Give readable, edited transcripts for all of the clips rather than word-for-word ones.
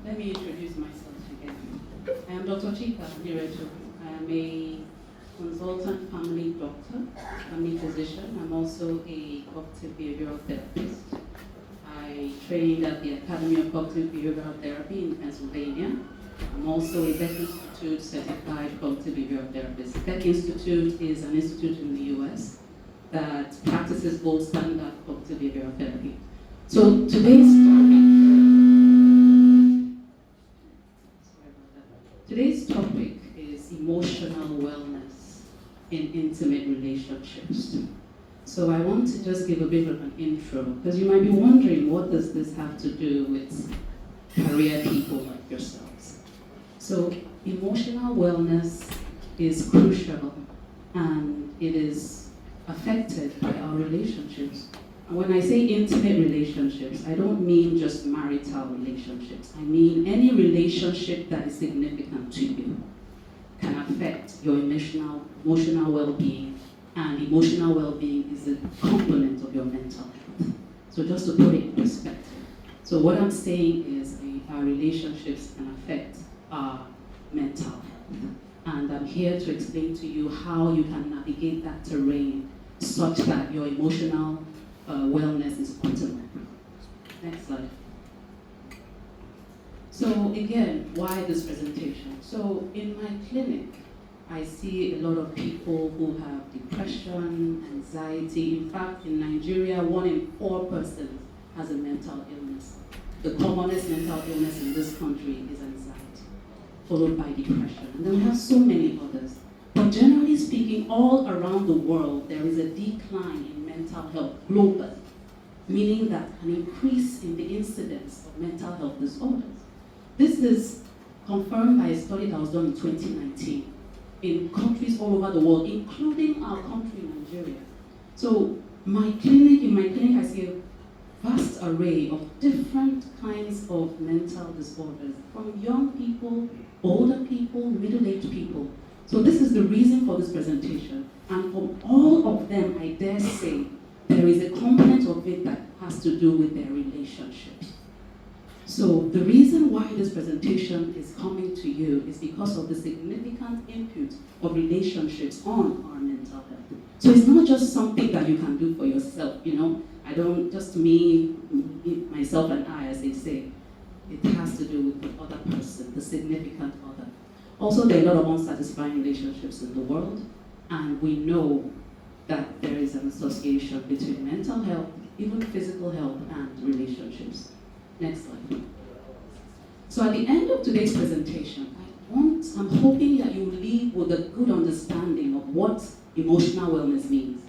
Let me introduce myself again. I am Dr. Chika Anireto. I am a consultant family doctor, family physician. I'm also a cognitive behavioral therapist. I trained at the Academy of Cognitive Behavioral Therapy in Pennsylvania. I'm also a Beck Institute certified cognitive behavioral therapist. Beck Institute is an institute in the US that practices gold standard cognitive behavioral therapy. So today's topic is emotional wellness in intimate relationships. So I want to just give a bit of an intro, because you might be wondering, what does this have to do with career people like yourselves? So emotional wellness is crucial, and it is affected by our relationships. And when I say intimate relationships, I don't mean just marital relationships. I mean any relationship that is significant to you can affect your emotional well-being, and emotional well-being is a component of your mental health. So just to put it in perspective. So what I'm saying is our relationships can affect our mental health. And I'm here to explain to you how you can navigate that terrain such that your emotional wellness is optimal. Next slide. So again, why this presentation? So in my clinic, I see a lot of people who have depression, anxiety. In fact, in Nigeria, 1 in 4 persons has a mental illness. The commonest mental illness in this country is anxiety, followed by depression. And then we have so many others. But generally speaking, all around the world, there is a decline in mental health globally, meaning that an increase in the incidence of mental health disorders. This is confirmed by a study that was done in 2019 in countries all over the world, including our country, Nigeria. So in my clinic, I see a vast array of different kinds of mental disorders, from young people, older people, middle-aged people. So this is the reason for this presentation. And from all of them, I dare say, there is a component of it that has to do with their relationships. So the reason why this presentation is coming to you is because of the significant input of relationships on our mental health. So it's not just something that you can do for yourself, I don't, just me, myself and I, as they say. It has to do with the other person, the significant other. Also, there are a lot of unsatisfying relationships in the world, and we know that there is an association between mental health, even physical health, and relationships. Next slide. So at the end of today's presentation, I'm hoping that you will leave with a good understanding of what emotional wellness means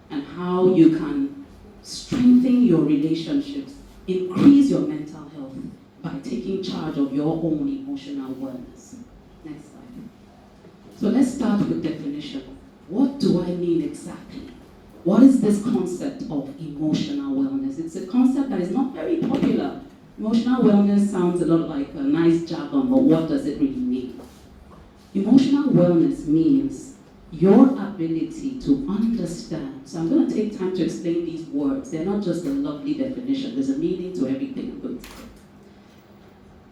and how you can strengthen your relationships, increase your mental health by taking charge of your own emotional wellness. Next slide. So let's start with definition. What do I mean exactly? What is this concept of emotional wellness? It's a concept that is not very popular. Emotional wellness sounds a lot like a nice jargon, but what does it really mean? Emotional wellness means your ability to understand. So I'm going to take time to explain these words. They're not just a lovely definition. There's a meaning to everything I'm going to say.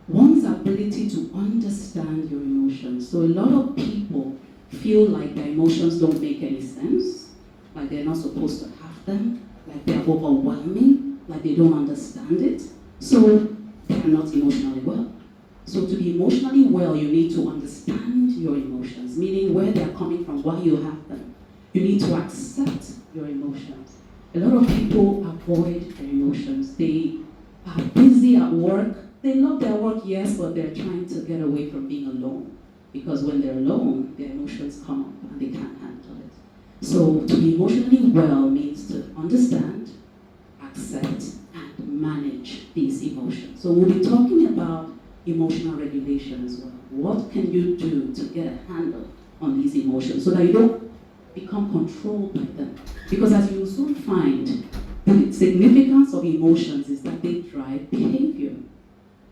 One's ability to understand your emotions. So a lot of people feel like their emotions don't make any sense, like they're not supposed to have them, like they're overwhelming, like they don't understand it. So they are not emotionally well. So to be emotionally well, you need to understand your emotions, meaning where they are coming from, why you have them. You need to accept your emotions. A lot of people avoid their emotions. They are busy at work. They love their work, yes, but they're trying to get away from being alone. Because when they're alone, their emotions come up and they can't handle it. So to be emotionally well means to understand, accept, and manage these emotions. So we'll be talking about emotional regulation as well. What can you do to get a handle on these emotions so that you don't become controlled by them? Because as you will soon find, the significance of emotions is that they drive behavior.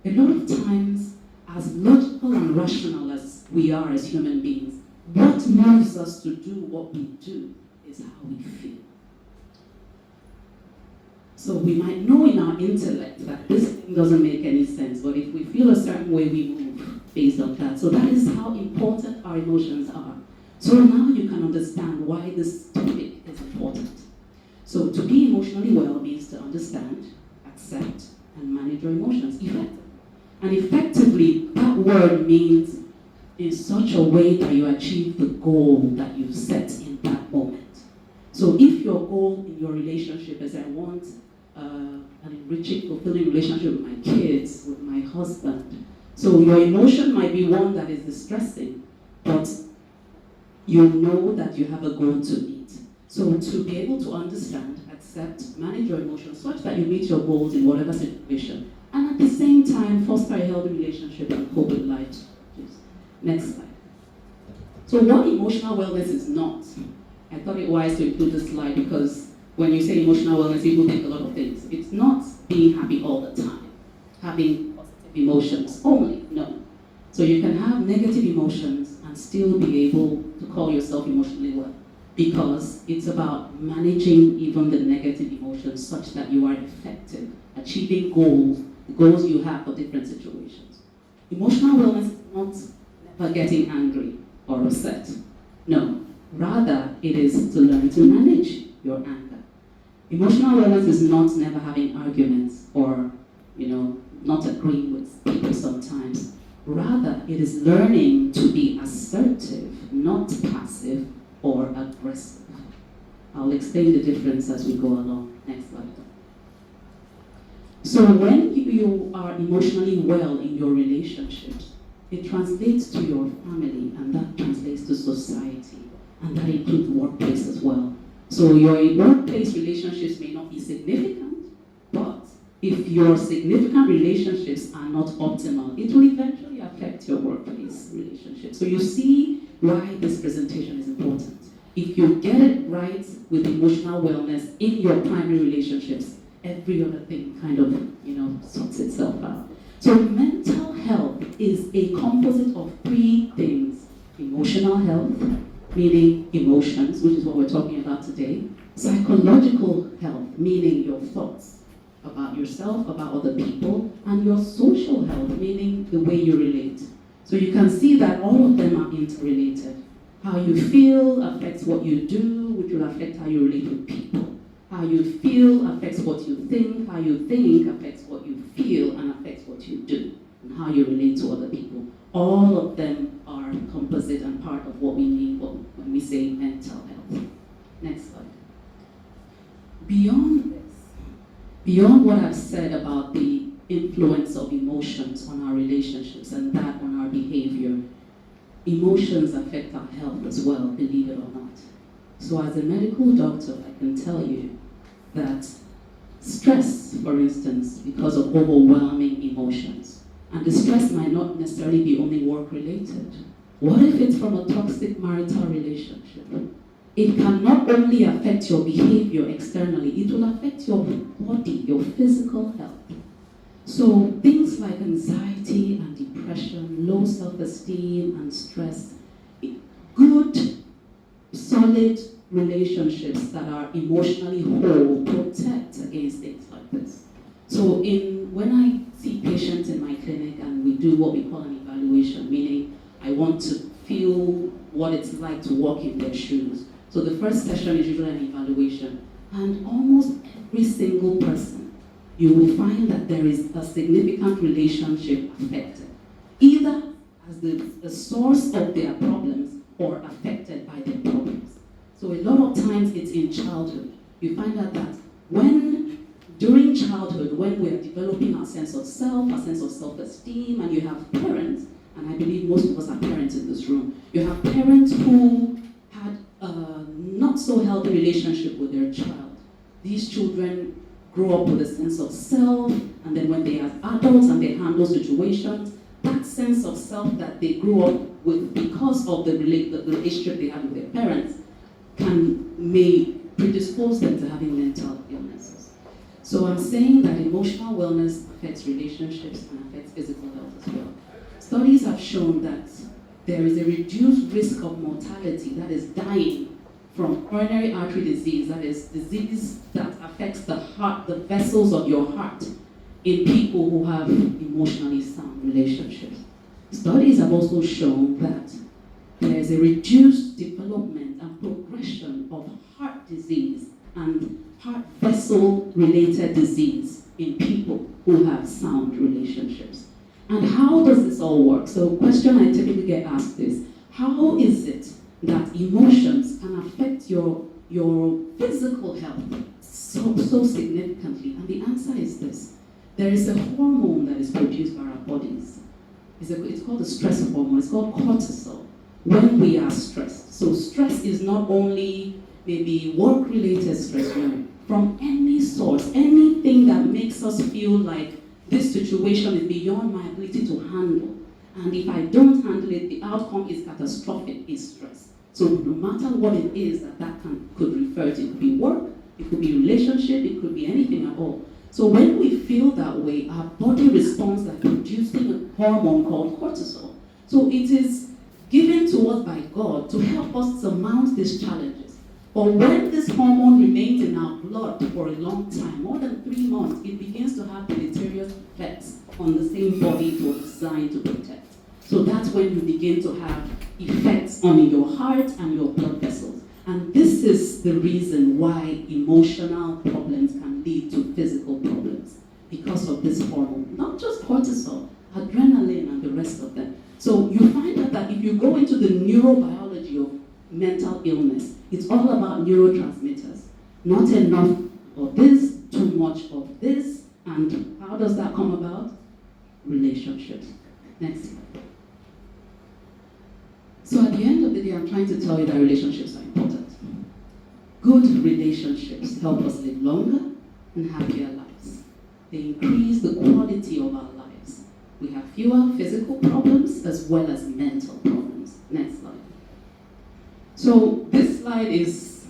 A lot of times, as logical and rational as we are as human beings, what moves us to do what we do is how we feel. So we might know in our intellect that this thing It doesn't make any sense, but if we feel a certain way, we move based on that. So that is how important our emotions are. So now you can understand why this topic is important. So to be emotionally well means to understand, accept, and manage your emotions effectively. And effectively, that word means in such a way that you achieve the goal that you've set in that moment. So if your goal in your relationship is I want an enriching, fulfilling relationship with my kids, with my husband, so your emotion might be one that is distressing, but you know that you have a goal to meet. So to be able to understand, accept, manage your emotions such that you meet your goals in whatever situation, and at the same time foster a healthy relationship and cope with life challenges. Next slide. So what emotional wellness is not, I thought it wise to include this slide because when you say emotional wellness, people think a lot of things. It's not being happy all the time, having positive emotions only, no. So you can have negative emotions and still be able to call yourself emotionally well, because it's about managing even the negative emotions such that you are effective, achieving goals, the goals you have for different situations. Emotional wellness is not never getting angry or upset. No, rather it is to learn to manage your anger. Emotional wellness is not never having arguments or, not agreeing with people sometimes. Rather, it is learning to be assertive, not passive or aggressive. I'll explain the difference as we go along. Next slide. So when you are emotionally well in your relationships, it translates to your family, and that translates to society, and that includes workplace as well. So your workplace relationships may not be significant, but if your significant relationships are not optimal, it will eventually affect your workplace relationships. So you see why this presentation is important. If you get it right with emotional wellness in your primary relationships, every other thing kind of, sorts itself out. So mental health is a composite of three things: emotional health, meaning emotions, which is what we're talking about today; psychological health, meaning your thoughts about yourself, about other people; and your social health, meaning the way you relate. So you can see that all of them are interrelated. How you feel affects what you do, which will affect how you relate with people. How you feel affects what you think, how you think affects what you feel, and affects what you do, and how you relate to other people. All of them are composite and part of what we mean when we say mental health. Next slide. Beyond this, beyond what I've said about the influence of emotions on our relationships and that on our behavior, emotions affect our health as well, believe it or not. So as a medical doctor, I can tell you that stress, for instance, because of overwhelming emotions, and the stress might not necessarily be only work-related. What if it's from a toxic marital relationship? It can not only affect your behavior externally, it will affect your body, your physical health. So things like anxiety and depression, low self-esteem and stress, good, solid relationships that are emotionally whole protect against things like this. So when I see patients in my clinic and we do what we call an evaluation, meaning I want to feel what it's like to walk in their shoes. So the first session is usually an evaluation, and almost every single person, you will find that there is a significant relationship affected, either as the source of their problems or affected by their problems. So a lot of times it's in childhood. You find out that during childhood, when we are developing our sense of self, our sense of self-esteem, and you have parents, and I believe most of us are parents in this room, you have parents who had a not so healthy relationship with their child. These children grow up with a sense of self, and then when they are adults and they handle situations, that sense of self that they grew up with because of the relationship they had with their parents may predispose them to having mental illnesses. So I'm saying that emotional wellness affects relationships and affects physical health as well. Studies have shown that there is a reduced risk of mortality, that is dying, from coronary artery disease, that is disease that affects the heart, the vessels of your heart, in people who have emotionally sound relationships. Studies have also shown that there is a reduced development and progression of heart disease and heart vessel related disease in people who have sound relationships. And how does this all work? So the question I typically get asked is, how is it that emotions can affect your physical health so significantly? And the answer is this. There is a hormone that is produced by our bodies. It's called a stress hormone. It's called cortisol when we are stressed. So stress is not only maybe work-related stress, from any source, anything that makes us feel like this situation is beyond my ability to handle. And if I don't handle it, the outcome is catastrophic, is stress. So no matter what it is that could refer to, it could be work, it could be relationship, it could be anything at all. So when we feel that way, our body responds by producing a hormone called cortisol. So it is given to us by God to help us surmount these challenges. But when this hormone remains in our blood for a long time, more than 3 months, it begins to have deleterious effects on the same body it was designed to protect. So that's when you begin to have effects on your heart and your blood vessels. And this is the reason why emotional problems can lead to physical problems, because of this hormone. Not just cortisol, adrenaline and the rest of them. So you find out that if you go into the neurobiology of mental illness, it's all about neurotransmitters. Not enough of this, too much of this, and how does that come about? Relationships. Next slide. So at the end of the day, I'm trying to tell you that relationships are important. Good relationships help us live longer and happier lives. They increase the quality of our lives. We have fewer physical problems as well as mental problems. Next slide. So this slide is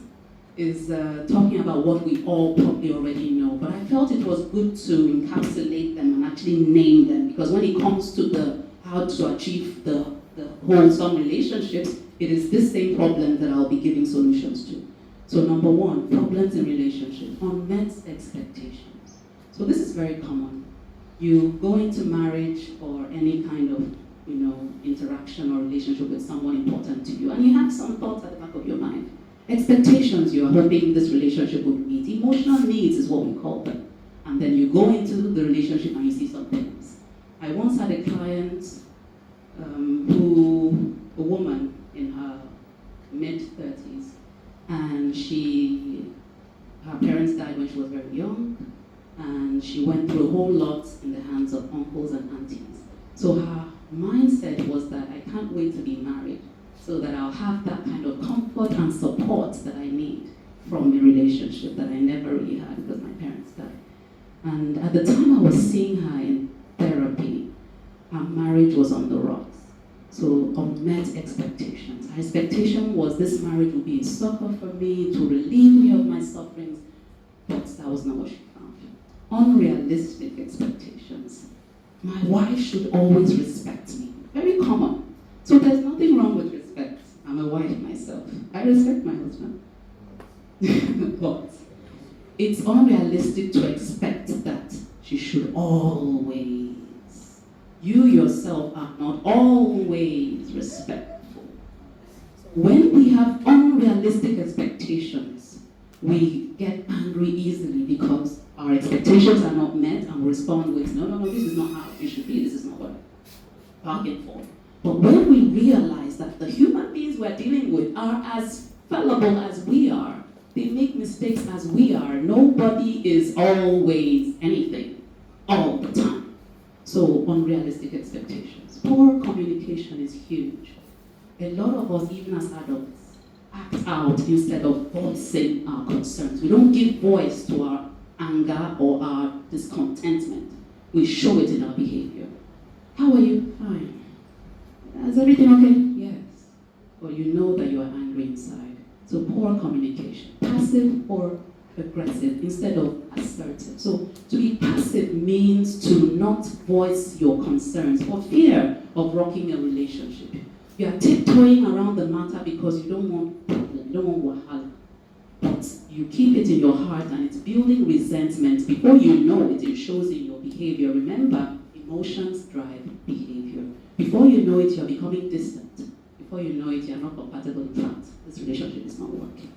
talking about what we all probably already know, but I felt it was good to encapsulate them and actually name them, because when it comes to how to achieve the wholesome relationships, it is this same problem that I'll be giving solutions to. So number one, problems in relationships, unmet expectations. So this is very common. You go into marriage or any kind of interaction or relationship with someone important to you, and you have some thoughts at the back of your mind. Expectations you are hoping this relationship would meet. Emotional needs is what we call them. And then you go into the relationship and you see some things. I once had a client a woman in her mid-30s, and her parents died when she was very young, and she went through a whole lot in the hands of uncles and aunties. So her mindset was that I can't wait to be married so that I'll have that kind of comfort and support that I need from a relationship that I never really had because my parents died. And at the time I was seeing her in therapy, her marriage was on the rocks. So unmet expectations. Her expectation was this marriage would be a succor for me, to relieve me of my sufferings, but that was not what she found. Unrealistic expectations. My wife should always respect me. Very common. So there's nothing wrong with respect. I'm a wife myself. I respect my husband. But it's unrealistic to expect that she should always. You yourself are not always respectful. When we have unrealistic expectations, we get angry easily because our expectations are not met and we respond with, no, this is not how it should be, this is not what I bargained for. But when we realize that the human beings we're dealing with are as fallible as we are, they make mistakes as we are, nobody is always anything, all the time. So unrealistic expectations. Poor communication is huge. A lot of us, even as adults, act out instead of voicing our concerns. We don't give voice to our anger or our discontentment. We show it in our behavior. How are you? Fine. Is everything okay? Yes. But you know that you are angry inside. So poor communication. Passive or aggressive instead of assertive. So to be passive means to not voice your concerns for fear of rocking a relationship. You are tiptoeing around the matter because you don't want problem, you don't want wahala. But you keep it in your heart and it's building resentment. Before you know it, it shows in your behavior. Remember, emotions drive behavior. Before you know it, you're becoming distant. Before you know it, you're not compatible. In fact, this relationship is not working.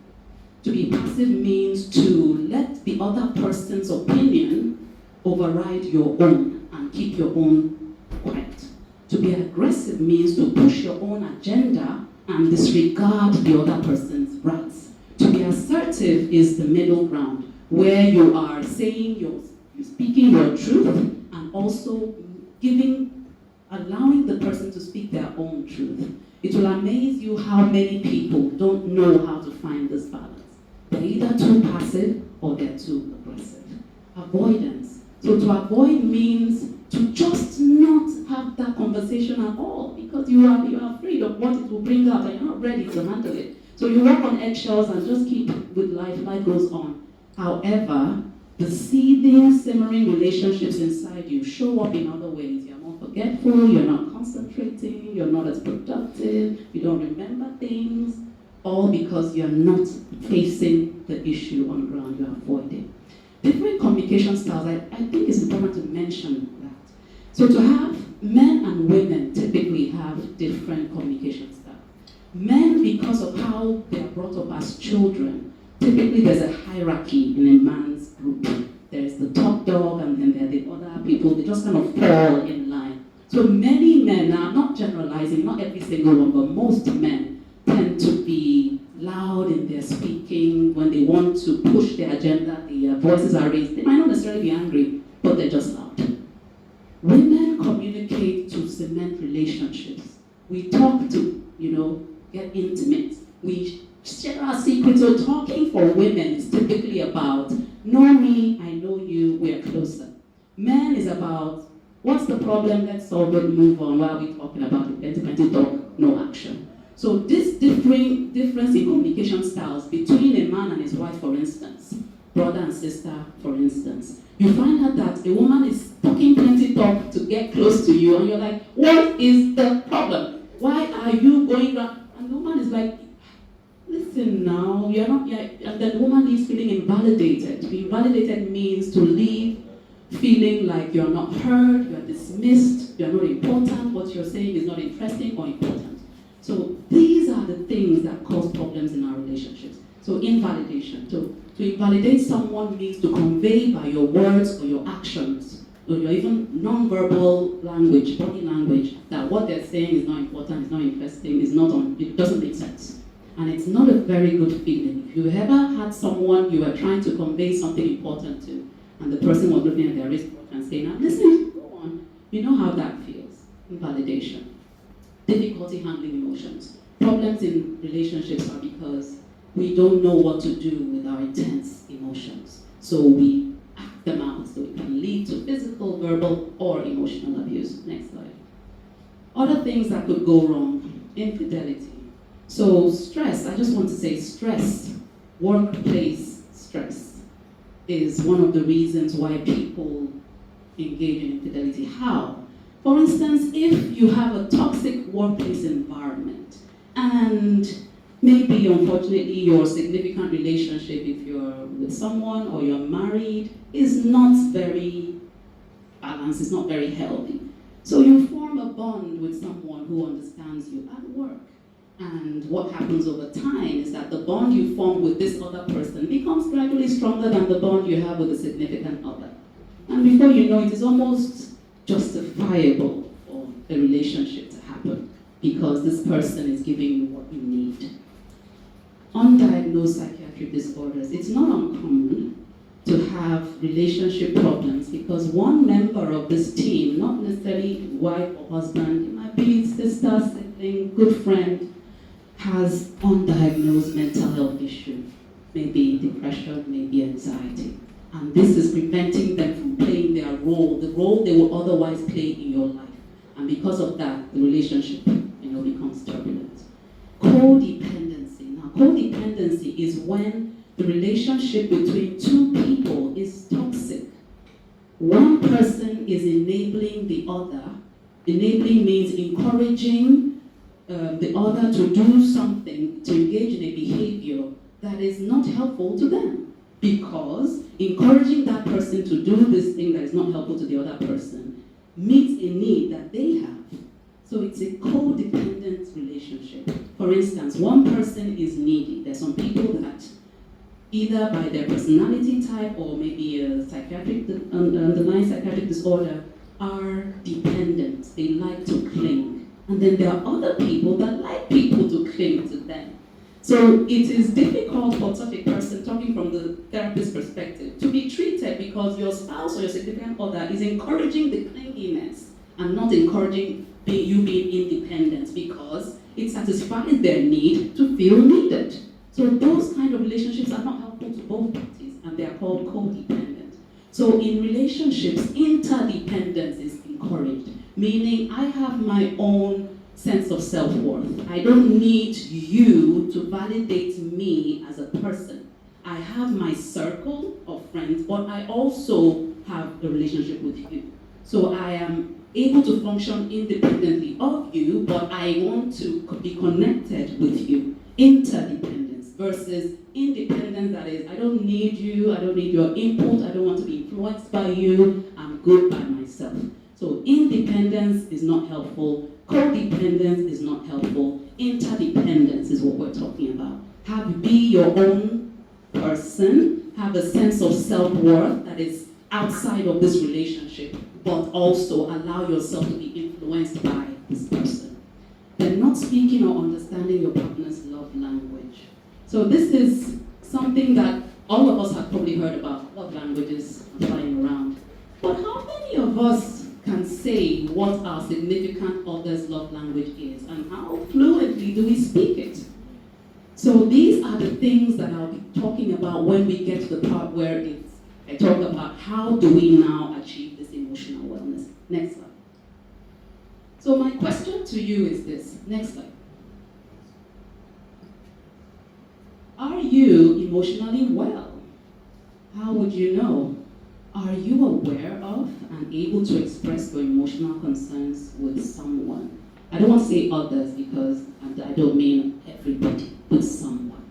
To be passive means to let the other person's opinion override your own and keep your own quiet. To be aggressive means to push your own agenda and disregard the other person's rights. To be assertive is the middle ground, where you are saying you're speaking your truth and also allowing the person to speak their own truth. It will amaze you how many people don't know how to find this balance. They're either too passive or they're too aggressive. Avoidance. So to avoid means to just not have that conversation at all because you are afraid of what it will bring up and you're not ready to handle it. So you walk on eggshells and just keep with life. Life goes on. However, the seething, simmering relationships inside you show up in other ways. You're more forgetful, you're not concentrating, you're not as productive, you don't remember things, all because you're not facing the issue on ground, you're avoiding. Different communication styles, I think it's important to mention that. So to have men and women typically have different communication styles. Men, because of how they are brought up as children, typically there's a hierarchy in a man's group. There's the top dog and then there are the other people, they just kind of fall in line. So many men, now I'm not generalizing, not every single one, but most men tend to be loud in their speaking. When they want to push their agenda, their voices are raised. They might not necessarily be angry, but they're just loud. Women communicate to cement relationships. We talk to, get intimate. We share our secrets. So talking for women is typically about, know me, I know you, we're closer. Men is about, what's the problem, let's solve it, move on. While we're talking about it, plenty talk, no action. So this difference in communication styles between a man and his wife, for instance, brother and sister, for instance, you find out that a woman is talking plenty talk to get close to you, and you're like, what is the problem? Why are you going around? And the woman is like, listen now, you're not, and then the woman leaves feeling invalidated. To be invalidated means to leave feeling like you're not heard, you're dismissed, you're not important, what you're saying is not interesting or important. So these are the things that cause problems in our relationships. So invalidation. To invalidate someone means to convey by your words or your actions, or your even non-verbal language, body language, that what they're saying is not important, is not interesting, it doesn't make sense. And it's not a very good feeling. If you ever had someone you were trying to convey something important to, and the person was looking at their wristwatch and saying, "I'm listening, go on," you know how that feels. Invalidation. Difficulty handling emotions. Problems in relationships are because we don't know what to do with our intense emotions. So we act them out, so it can lead to physical, verbal, or emotional abuse. Next slide. Other things that could go wrong. Infidelity. So stress, I just want to say stress, workplace stress, is one of the reasons why people engage in infidelity. How? For instance, if you have a toxic workplace environment, and maybe unfortunately your significant relationship, if you're with someone or you're married, is not very balanced, it's not very healthy. So you form a bond with someone who understands you at work. And what happens over time is that the bond you form with this other person becomes gradually stronger than the bond you have with a significant other. And before you know it, it's almost justifiable for a relationship to happen because this person is giving you what you need. Undiagnosed psychiatric disorders, it's not uncommon to have relationship problems because one member of this team, not necessarily wife or husband, it might be sister, sibling, good friend, has undiagnosed mental health issue, maybe depression, maybe anxiety. And this is preventing them from playing their role, the role they will otherwise play in your life. And because of that, the relationship becomes turbulent. Codependency. Now, codependency is when the relationship between two people is toxic. One person is enabling the other. Enabling means encouraging the other to do something, to engage in a behavior that is not helpful to them. because encouraging that person to do this thing that is not helpful to the other person meets a need that they have. So it's a codependent relationship. For instance, one person is needy. There's some people that either by their personality type or maybe a underlying psychiatric disorder are dependent. They like to cling. And then there are other people that like people to cling to them. So it is difficult for such a person, talking from the therapist's perspective, to be treated because your spouse or your significant other is encouraging the clinginess and not encouraging you being independent, because it satisfies their need to feel needed. So those kind of relationships are not helpful to both parties, and they are called codependent. So in relationships, interdependence is encouraged, meaning I have my own sense of self-worth. I don't need you to validate me as a person. I have my circle of friends, but I also have a relationship with you. So I am able to function independently of you, but I want to be connected with you. Interdependence versus independence, that is, I don't need you, I don't need your input, I don't want to be influenced by you, I'm good by myself. So independence is not helpful, codependence is not helpful, interdependence is what we're talking about. Be your own person, have a sense of self-worth that is outside of this relationship, but also allow yourself to be influenced by this person. Then not speaking or understanding your partner's love language. So this is something that all of us have probably heard about, love languages flying around. But how many of us can say what our significant other's love language is, and how fluently do we speak it? So these are the things that I'll be talking about when we get to the part where I talk about how do we now achieve this emotional wellness. Next slide. So my question to you is this. Next slide. Are you emotionally well? How would you know? Are you aware of and able to express your emotional concerns with someone? I don't want to say others because I don't mean everybody, but someone.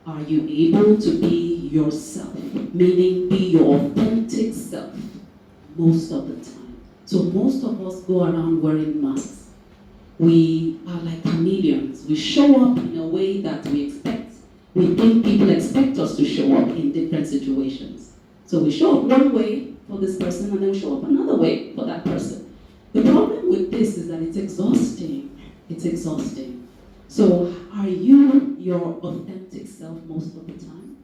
Are you able to be yourself, meaning be your authentic self most of the time? So most of us go around wearing masks. We are like chameleons. We show up in a way that we think people expect us to show up in different situations. So we show up one way for this person and then we show up another way for that person. The problem with this is that it's exhausting. It's exhausting. So are you your authentic self most of the time?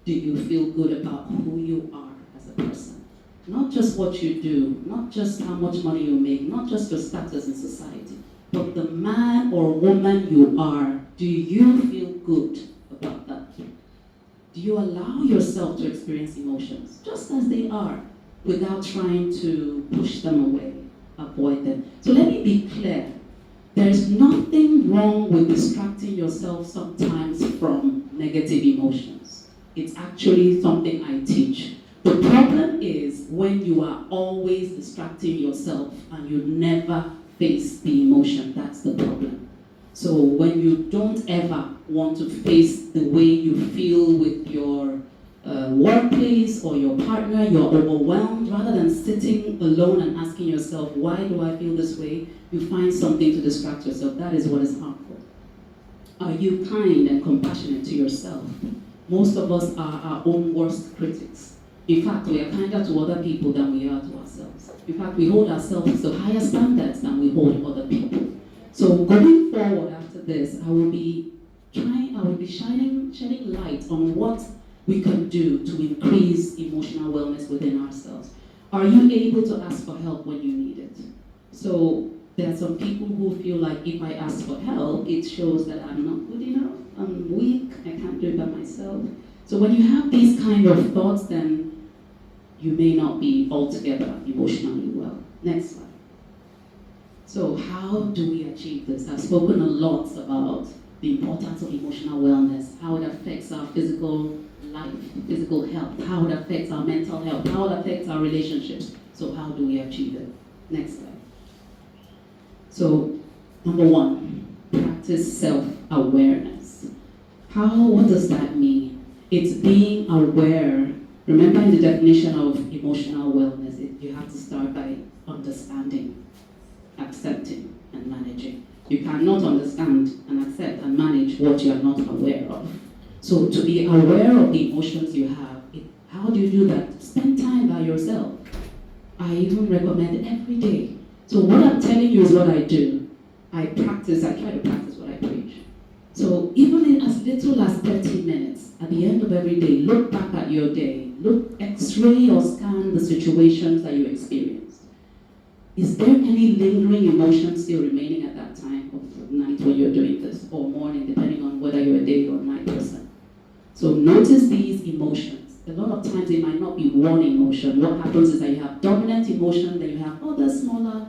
Do you feel good about who you are as a person? Not just what you do, not just how much money you make, not just your status in society, but the man or woman you are. Do you feel good about that? Do you allow yourself to experience emotions just as they are without trying to push them away, avoid them? So let me be clear. There's nothing wrong with distracting yourself sometimes from negative emotions. It's actually something I teach. The problem is when you are always distracting yourself and you never face the emotion. That's the problem. So when you don't ever want to face the way you feel with your workplace or your partner, you're overwhelmed, rather than sitting alone and asking yourself, why do I feel this way? You find something to distract yourself. That is what is harmful. Are you kind and compassionate to yourself? Most of us are our own worst critics. In fact, we are kinder to other people than we are to ourselves. In fact, we hold ourselves to higher standards than we hold other people. So going forward after this, I will be shedding light on what we can do to increase emotional wellness within ourselves. Are you able to ask for help when you need it? So there are some people who feel like if I ask for help, it shows that I'm not good enough, I'm weak, I can't do it by myself. So when you have these kind of thoughts, then you may not be altogether emotionally well. Next slide. So how do we achieve this? I've spoken a lot about the importance of emotional wellness, how it affects our physical life, physical health, how it affects our mental health, how it affects our relationships. So how do we achieve it? Next slide. So, number one, practice self-awareness. What does that mean? It's being aware. Remember, in the definition of emotional wellness, you have to start by understanding, accepting, and managing. You cannot understand and accept and manage what you are not aware of. So to be aware of the emotions you have, how do you do that? Spend time by yourself. I even recommend it every day. So what I'm telling you is what I do. I try to practice what I preach. So even in as little as 30 minutes, at the end of every day, look back at your day. Look, x-ray or scan the situations that you experienced. Is there any lingering emotion still remaining at that time of night when you're doing this, or morning, depending on whether you're a day or night person? So notice these emotions. A lot of times it might not be one emotion. What happens is that you have dominant emotion, then you have other smaller,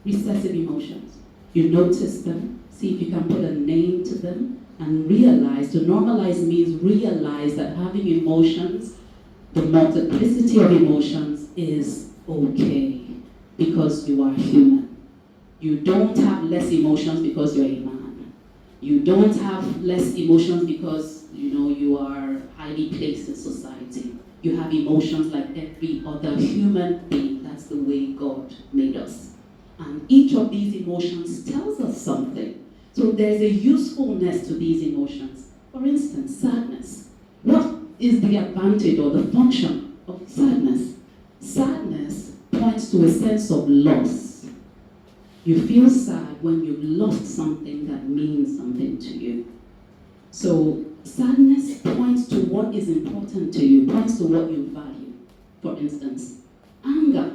recessive emotions. You notice them, see if you can put a name to them, and realize. To normalize means realize that having emotions, the multiplicity of emotions, is okay, because you are human. You don't have less emotions because you're a man. You don't have less emotions because you are highly placed in society. You have emotions like every other human being. That's the way God made us. And each of these emotions tells us something. So there's a usefulness to these emotions. For instance, sadness. What is the advantage or the function of sadness? Sadness points to a sense of loss. You feel sad when you've lost something that means something to you. So sadness points to what is important to you, points to what you value. For instance, anger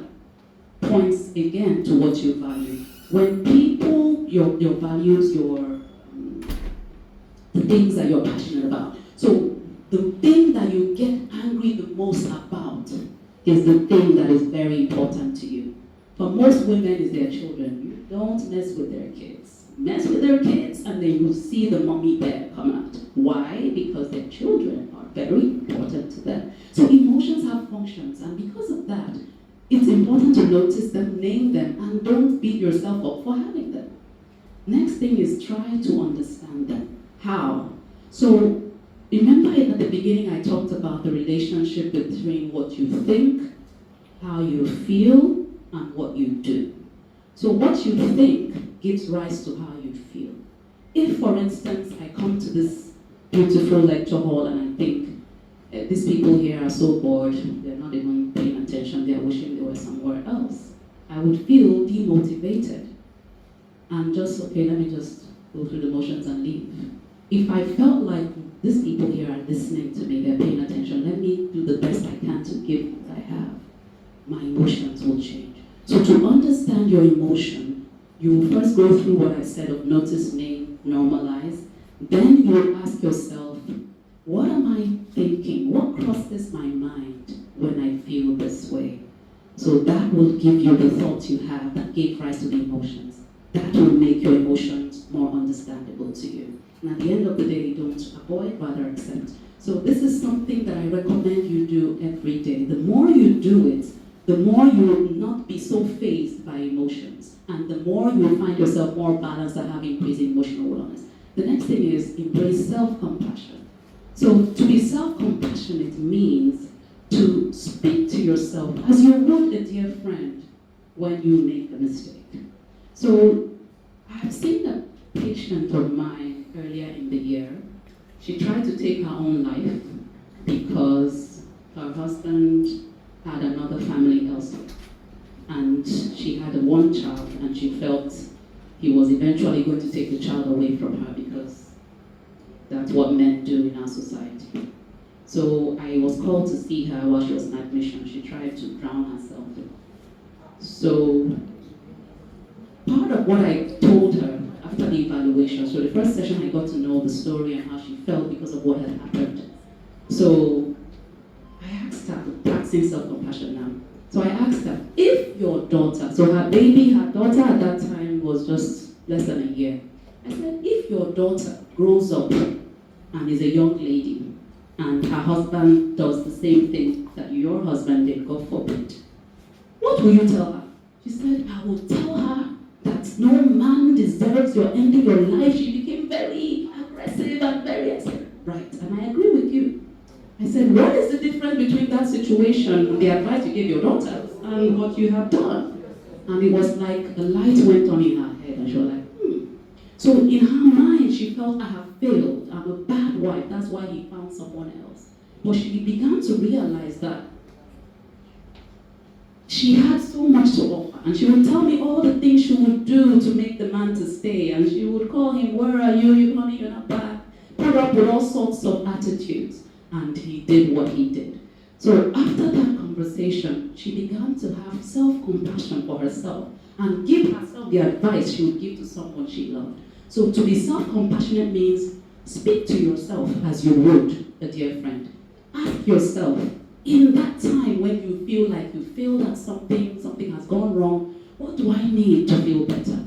points again to what you value. When people, your values, the things that you're passionate about. So the thing that you get angry the most about is the thing that is very important to you. For most women, is their children. You don't mess with their kids. Mess with their kids and then you see the mommy bear come out. Why? Because their children are very important to them. So emotions have functions, and because of that, it's important to notice them, name them, and don't beat yourself up for having them. Next thing is try to understand them. How? So remember at the beginning I talked about the relationship between what you think, how you feel, and what you do. So what you think gives rise to how you feel. If, for instance, I come to this beautiful lecture hall and I think these people here are so bored, they're not even paying attention, they're wishing they were somewhere else, I would feel demotivated and just, okay, let me just go through the motions and leave. If I felt like these people here are listening to me, they're paying attention, let me do the best I can to give what I have, my emotions will change. So to understand your emotion, you will first go through what I said of notice, name, normalize. Then you will ask yourself, what am I thinking? What crosses my mind when I feel this way? So that will give you the thoughts you have that gave rise to the emotions. That will make your emotions more understandable to you. And at the end of the day, don't avoid, rather accept. So this is something that I recommend you do every day. The more you do it, the more you will not be so fazed by emotions. And the more you will find yourself more balanced and have increased emotional wellness. The next thing is embrace self-compassion. So to be self-compassionate means to speak to yourself as you would a dear friend when you make a mistake. So I've seen a patient of mine earlier in the year. She tried to take her own life because her husband had another family elsewhere. And she had one child and she felt he was eventually going to take the child away from her because that's what men do in our society. So I was called to see her while she was in admission. She tried to drown herself. So part of what I told her after the evaluation, so the first session I got to know the story and how she felt because of what had happened. So I asked her, practicing self-compassion now. So I asked her, if your daughter, so her daughter at that time was just less than a year. I said, if your daughter grows up and is a young lady and her husband does the same thing that your husband did, God forbid, what will you tell her? She said, I will tell her that no man deserves your ending your life. She became very aggressive and very upset. Right, and I agree with you. I said, what is the difference between that situation, the advice you gave your daughter, and what you have done? And it was like the light went on in her head, and she was like, So in her mind, she felt, I have failed, I'm a bad wife, that's why he found someone else. But she began to realize that she had so much to offer, and she would tell me all the things she would do to make the man to stay, and she would call him, where are you, honey, you're not back, put up with all sorts of attitudes, and he did what he did. So after that conversation, she began to have self-compassion for herself and give herself the advice she would give to someone she loved. So to be self-compassionate means speak to yourself as you would a dear friend. Ask yourself, in that time when you feel like you feel that something has gone wrong, what do I need to feel better?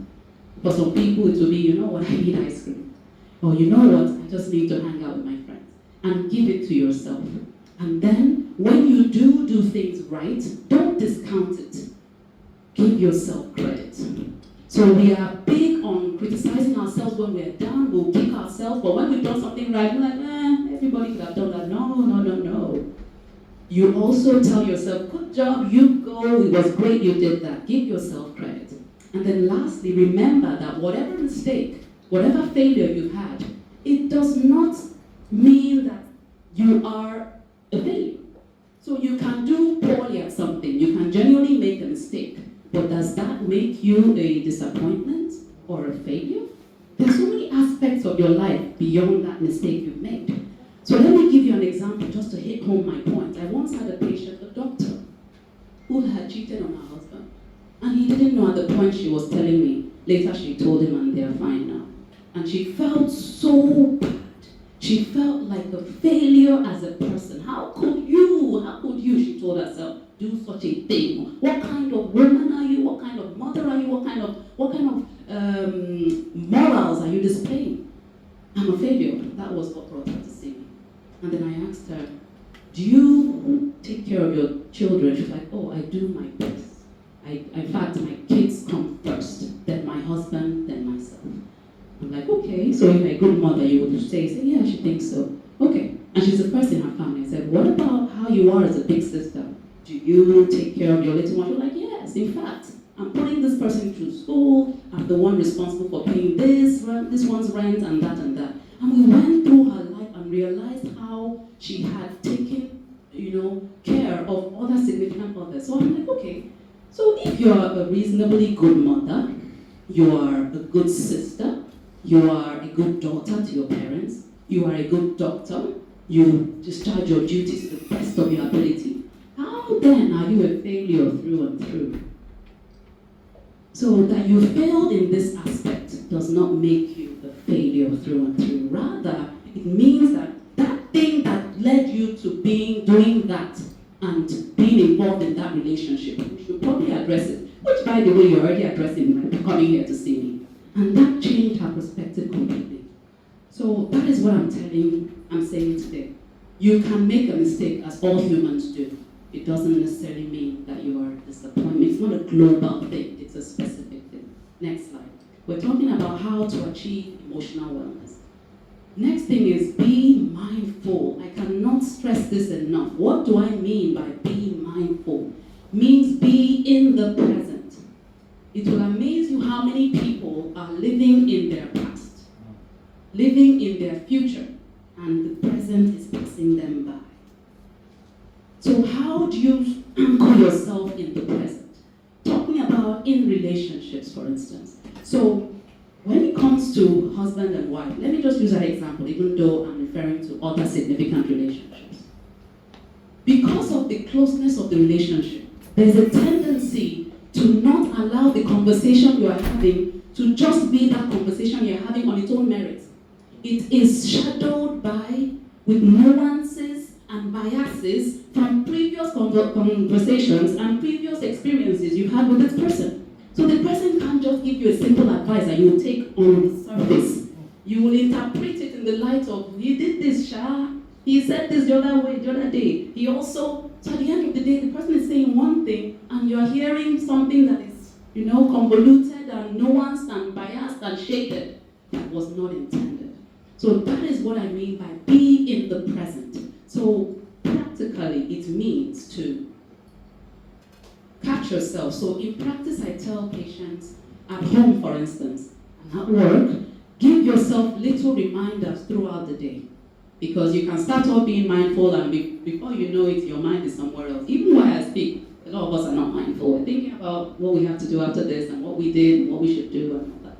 For some people it will be, you know what, I need ice cream. Or you know what, I just need to hang out with my friends. And give it to yourself. And then when you do things right, don't discount it. Give yourself credit. So we are big on criticizing ourselves when we're down, we'll kick ourselves, but when we've done something right, we're like, everybody could have done that. No. You also tell yourself, good job, you go, it was great you did that. Give yourself credit. And then lastly, remember that whatever mistake, whatever failure you've had, it does not mean that you are a failure. So you can do poorly at something, you can genuinely make a mistake, but does that make you a disappointment or a failure? There's so many aspects of your life beyond that mistake you've made. So let me give you an example just to hit home my point. I once had a patient, a doctor, who had cheated on her husband. And he didn't know at the point she was telling me. Later she told him and they're fine now. And she felt so bad. She felt like a failure as a person. How could you, she told herself, do such a thing? What kind of woman are you? What kind of mother are you? What kind of morals are you displaying? I'm a failure. That was what brought her to see me. And then I asked her, do you take care of your children? She's like, oh, I do my best. In fact, my kids come first, then my husband, then myself. I'm like, okay, so if you're a good mother, you would say, yeah, she thinks so. Okay. And she's the first in her family. I said, what about how you are as a big sister? Do you take care of your little one? She's like, yes, in fact, I'm putting this person through school. I'm the one responsible for paying this one's rent and that and that. And we went through her life and realized how she had taken, care of other significant others. So I'm like, okay, so if you're a reasonably good mother, you are a good sister, you are a good daughter to your parents, you are a good doctor, you discharge your duties to the best of your ability, how then are you a failure through and through? So that you failed in this aspect does not make you a failure through and through. Rather, it means that that thing that led you to doing that and being involved in that relationship, you should probably address it. Which, by the way, you're already addressing by coming here to see me. And that changed her perspective completely. So that is what I'm saying today. You can make a mistake, as all humans do. It doesn't necessarily mean that you are a disappointment. It's not a global thing, it's a specific thing. Next slide. We're talking about how to achieve emotional wellness. Next thing is be mindful. I cannot stress this enough. What do I mean by being mindful? Means be in the present. It will amaze you how many people are living in their past, living in their future, and the present is passing them by. So how do you anchor yourself in the present? Talking about in relationships, for instance. So when it comes to husband and wife, let me just use that example, even though I'm referring to other significant relationships. Because of the closeness of the relationship, there's a tendency to not allow the conversation you are having to just be that conversation you're having on its own merit. It is shadowed with nuances and biases from previous conversations and previous experiences you've had with this person. So the person can't just give you a simple advice that you will take on the surface. You will interpret it in the light of, he did this, he said this the other day. He also, so at the end of the day, the person is saying one thing and you're hearing something that is, convoluted and nuanced and biased and shaded. That was not intended. So that is what I mean by be in the present. So practically, it means to catch yourself. So in practice, I tell patients at home, for instance, and at work, give yourself little reminders throughout the day. Because you can start off being mindful, and before you know it, your mind is somewhere else. Even while I speak, a lot of us are not mindful. We're thinking about what we have to do after this, and what we did, and what we should do, and all that.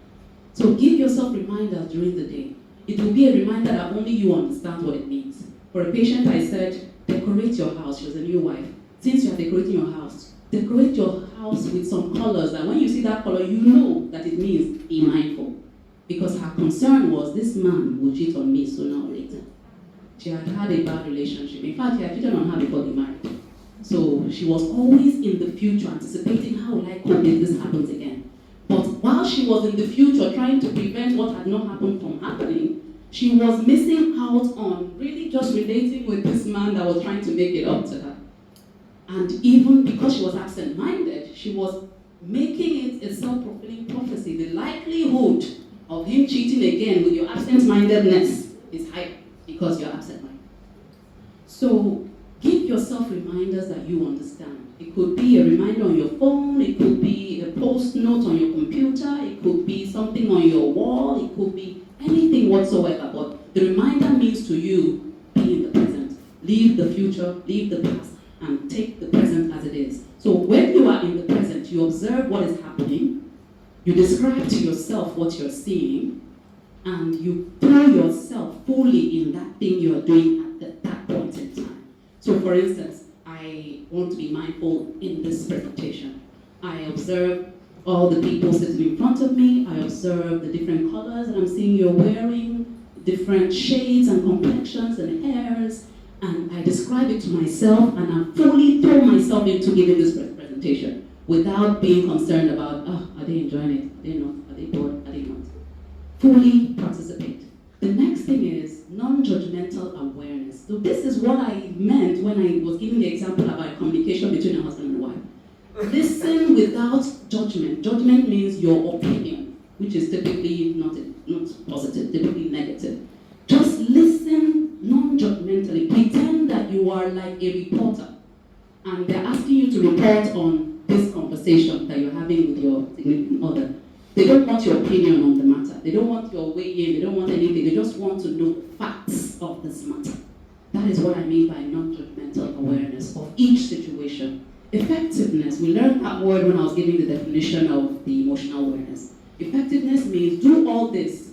So give yourself reminders during the day. It will be a reminder that only you understand what it means. For a patient, I said, decorate your house. She was a new wife. Since you are decorating your house, decorate your house with some colors that when you see that color, you know that it means be mindful. Because her concern was, this man will cheat on me sooner or later. She had had a bad relationship. In fact, he had cheated on her before they married. So she was always in the future, anticipating how will I cope if this happens again. But while she was in the future trying to prevent what had not happened from happening, she was missing out on really just relating with this man that was trying to make it up to her. And even because she was absent-minded, she was making it a self-fulfilling prophecy. The likelihood of him cheating again with your absent-mindedness is high because you're absent-minded. So give yourself reminders that you understand. It could be a reminder on your phone, it could be a post-note on your computer, it could be something on your wall, it could be anything whatsoever. But the reminder means to you, be in the present. Leave the future, leave the past, and take the present as it is. So when you are in the present, you observe what is happening, you describe to yourself what you're seeing, and you throw yourself fully in that thing you are doing at that point in time. So for instance, I want to be mindful in this presentation. I observe all the people sitting in front of me, I observe the different colors that I'm seeing you're wearing, different shades and complexions and hairs, and I describe it to myself, and I fully throw myself into giving this presentation without being concerned about, oh, are they enjoying it? Are they not? Are they bored? Are they not? Fully participate. The next thing is non-judgmental awareness. So this is what I meant when I was giving the example about communication between a husband and wife. Listen without judgment. Judgment means your opinion, which is typically not positive, typically negative. Just listen non-judgmentally. Pretend that you are like a reporter, and they're asking you to report on this conversation that you're having with your significant other. They don't want your opinion on the matter. They don't want your way in. They don't want anything. They just want to know the facts of this matter. That is what I mean by non-judgmental awareness of each situation. Effectiveness, we learned that word when I was giving the definition of the emotional awareness. Effectiveness means do all this,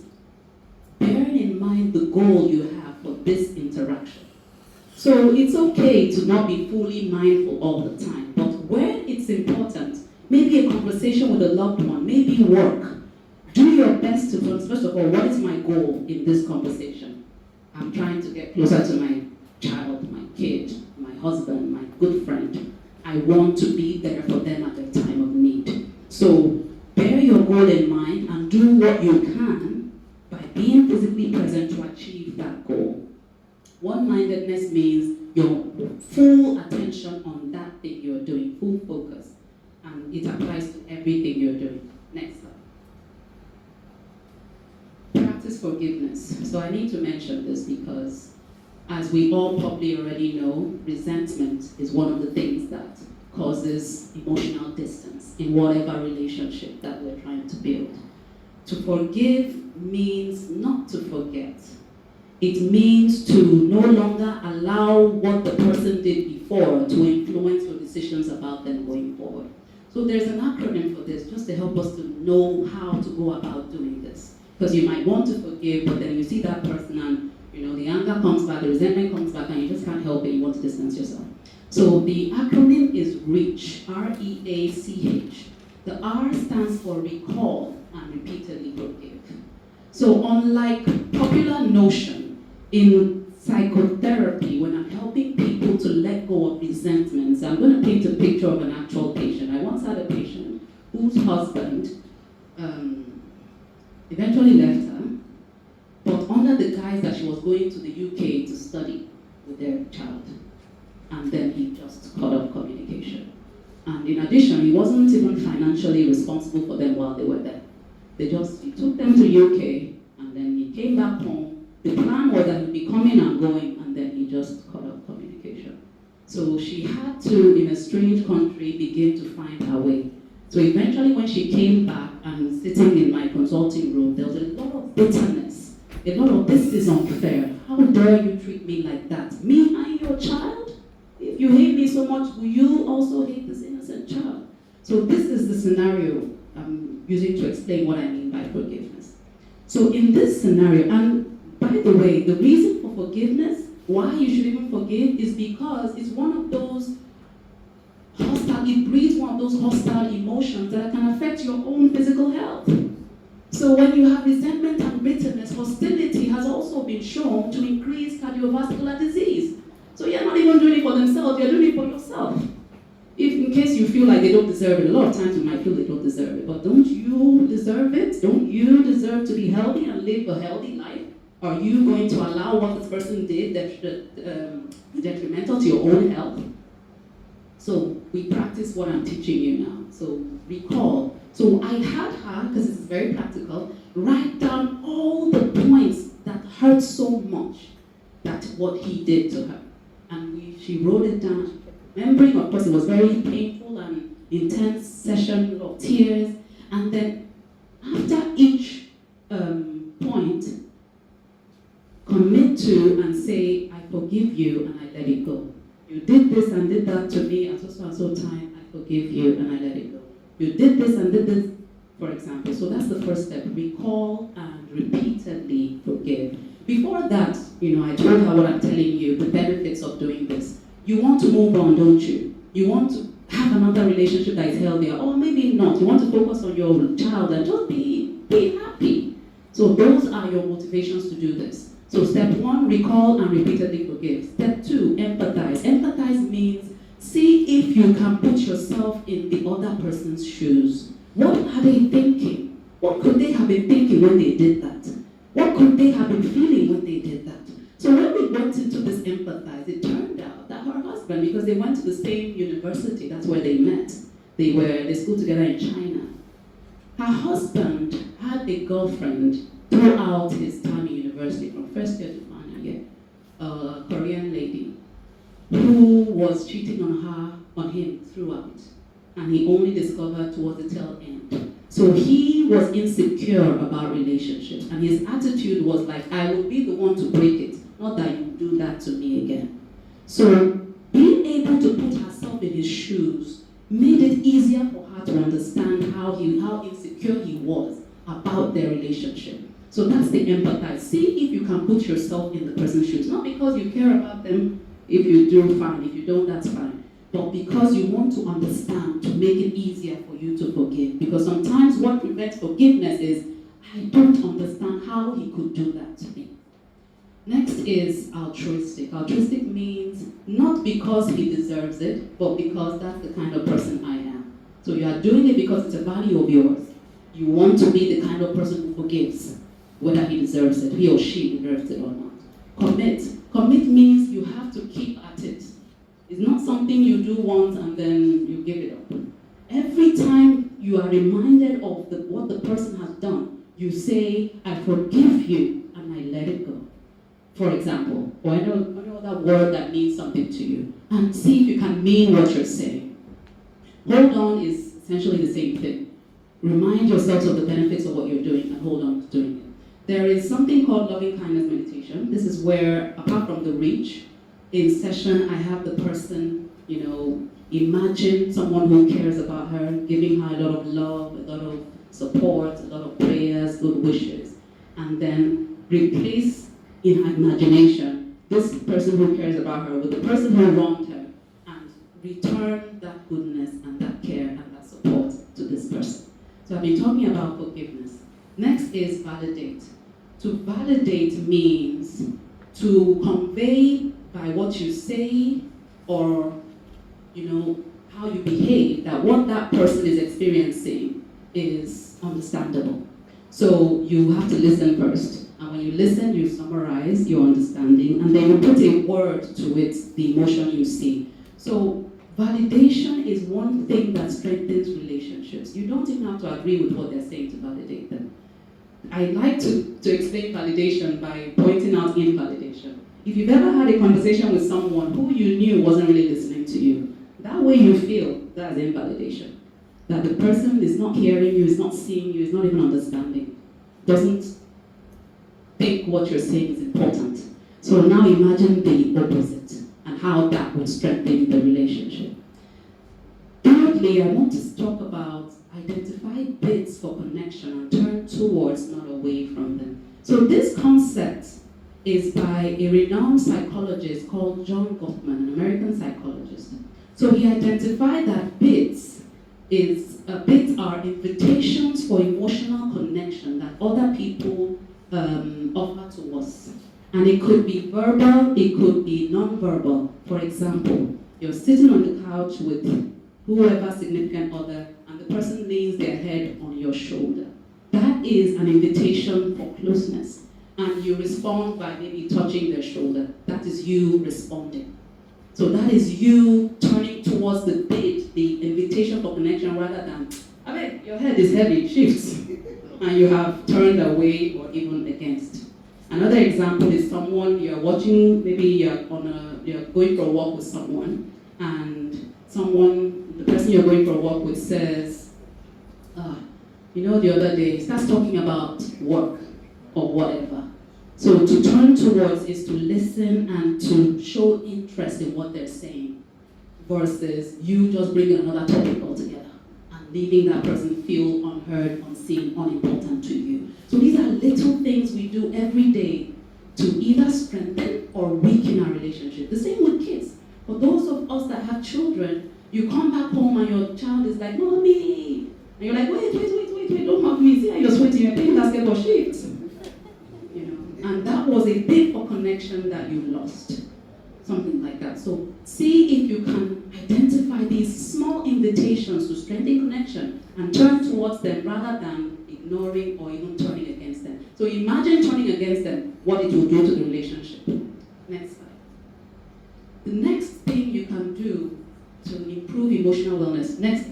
bearing in mind the goal you have for this interaction. So it's okay to not be fully mindful all the time, but when it's important, maybe a conversation with a loved one, maybe work, do your best to, first of all, what is my goal in this conversation? I'm trying to get closer to my child, my kid, my husband, my good friend. I want to be there for them at their time of need. So bear your goal in mind and do what you can by being physically present to achieve that goal. One-mindedness means your full attention on that thing you're doing, full focus. And it applies to everything you're doing. Next slide. Practice forgiveness. So I need to mention this because, as we all probably already know, resentment is one of the things that causes emotional distance in whatever relationship that we're trying to build. To forgive means not to forget. It means to no longer allow what the person did before to influence your decisions about them going forward. So there's an acronym for this, just to help us to know how to go about doing this. Because you might want to forgive, but then you see that person and the anger comes back, the resentment comes back, and you just can't help it, you want to distance yourself. So the acronym is REACH, R-E-A-C-H. The R stands for recall and repeatedly forgive. So unlike popular notion in psychotherapy, when I'm helping people to let go of resentments, I'm going to paint a picture of an actual patient. I once had a patient whose husband eventually left her, but under the guise that she was going to the UK to study with their child. And then he just cut off communication. And in addition, he wasn't even financially responsible for them while they were there. He took them to UK, and then he came back home. The plan was that he'd be coming and going, and then he just cut off communication. So she had to, in a strange country, begin to find her way. So eventually when she came back and sitting in my consulting room, there was a lot of bitterness, a lot of, this is unfair. How dare you treat me like that? Me, I'm your child? If you hate me so much, will you also hate this innocent child? So this is the scenario I'm using to explain what I mean by forgiveness. So in this scenario, and by the way, the reason for forgiveness, why you should even forgive, is because it's one of those hostile, it breeds one of those hostile emotions that can affect your own physical health. So when you have resentment and bitterness, hostility has also been shown to increase cardiovascular disease. So you're not even doing it for themselves, you're doing it for yourself. If in case you feel like they don't deserve it, a lot of times you might feel they don't deserve it, but don't you deserve it? Don't you deserve to be healthy and live a healthy life? Are you going to allow what this person did that detrimental to your own health? So we practice what I'm teaching you now. So recall. So I had her, because it's very practical, write down all the points that hurt so much, that what he did to her. And she wrote it down. She kept remembering. Of course, it was very painful and intense session of tears. And then after each point, commit to and say, I forgive you and I let it go. You did this and did that to me at so and so time, I forgive you and I let it go. You did this and did this, for example. So that's the first step. Recall and repeatedly forgive. Before that, I told her what I'm telling you, the benefits of doing this. You want to move on, don't you? You want to have another relationship that is healthier, or maybe not. You want to focus on your child and just be happy. So those are your motivations to do this. So step 1, recall and repeatedly forgive. Step 2, empathize. Empathize means see if you can put yourself in the other person's shoes. What are they thinking? What could they have been thinking when they did that? What could they have been feeling when they did that? So when we went into this empathize, it turned out that her husband, because they went to the same university, that's where they met. They schooled together in China. Her husband had a girlfriend throughout his time in university, from first year to final year, a Korean lady who was cheating on him throughout, and he only discovered towards the tail end. So he was insecure about relationships, and his attitude was like, I will be the one to break it, not that you do that to me again. So being able to put herself in his shoes made it easier for her to understand how insecure he was about their relationship. So that's the empathize. See if you can put yourself in the person's shoes. Not because you care about them. If you do, fine. If you don't, that's fine. But because you want to understand, to make it easier for you to forgive. Because sometimes what prevents forgiveness is, I don't understand how he could do that to me. Next is altruistic. Altruistic means not because he deserves it, but because that's the kind of person I am. So you are doing it because it's a value of yours. You want to be the kind of person who forgives, whether he deserves it, he or she deserves it or not. Commit. Commit means you have to keep at it. It's not something you do once and then you give it up. Every time you are reminded of what the person has done, you say, I forgive you and I let it go. For example, or any other word that means something to you, and see if you can mean what you're saying. Hold on is essentially the same thing. Remind yourselves of the benefits of what you're doing and hold on to doing it. There is something called loving kindness meditation. This is where, apart from the reach, in session I have the person, imagine someone who cares about her, giving her a lot of love, a lot of support, a lot of prayers, good wishes, and then replace in her imagination this person who cares about her with the person who wronged her, and return that goodness and that care and that support to this person. So I've been talking about forgiveness. Next is validate. To validate means to convey by what you say or how you behave that what that person is experiencing is understandable. So you have to listen first. And when you listen, you summarize your understanding, and then you put a word to it, the emotion you see. So validation is one thing that strengthens relationships. You don't even have to agree with what they're saying to validate them. I like to explain validation by pointing out invalidation. If you've ever had a conversation with someone who you knew wasn't really listening to you, that way you feel that's invalidation. That the person is not hearing you, is not seeing you, is not even understanding, doesn't think what you're saying is important. So now imagine the opposite and how that would strengthen the relationship. Thirdly, I want to talk about identify bits for connection and turn towards, not away from them. So this concept is by a renowned psychologist called John Gottman, an American psychologist. So he identified that bits are invitations for emotional connection that other people offer to us. And it could be verbal, it could be non-verbal. For example, you're sitting on the couch with whoever significant other, and the person lays their head on your shoulder. That is an invitation for closeness. And you respond by maybe touching their shoulder. That is you responding. So that is you turning towards the bid, the invitation for connection, rather than, I mean, your head is heavy, shifts, and you have turned away or even against. Another example is someone you're watching, maybe you're going for a walk with someone, and the person you're going for a walk with says, the other day, starts talking about work or whatever. So to turn towards is to listen and to show interest in what they're saying, versus you just bringing another topic altogether and leaving that person feel unheard, unseen, unimportant to you. So these are little things we do every day to either strengthen or weaken our relationship. The same with kids. For those of us that have children, you come back home and your child is like, "Mommy," and you're like, wait, don't hug me. See how you're sweating, you're playing basketball shifts. And that was a bit for connection that you lost. Something like that. So see if you can identify these small invitations to strengthen connection and turn towards them rather than ignoring or even turning against them. So imagine turning against them, what it will do to the relationship. Next slide. The next thing you can do to improve emotional wellness, next,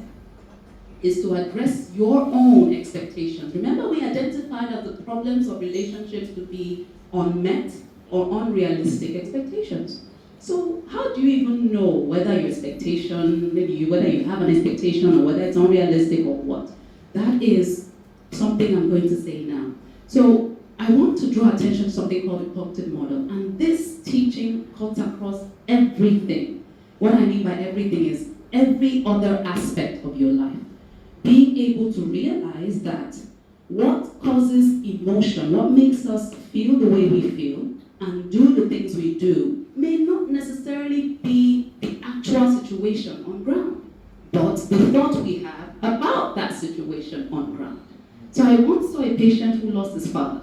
is to address your own expectations. Remember, we identified that the problems of relationships to be unmet or unrealistic expectations. So how do you even know whether your expectation, whether you have an expectation or whether it's unrealistic or what? That is something I'm going to say now. So I want to draw attention to something called the cognitive model. And this teaching cuts across everything. What I mean by everything is every other aspect of your life. Being able to realize that what causes emotion, what makes us feel the way we feel and do the things we do may not necessarily be the actual situation on ground, but the thought we have about that situation on ground. So I once saw a patient who lost his father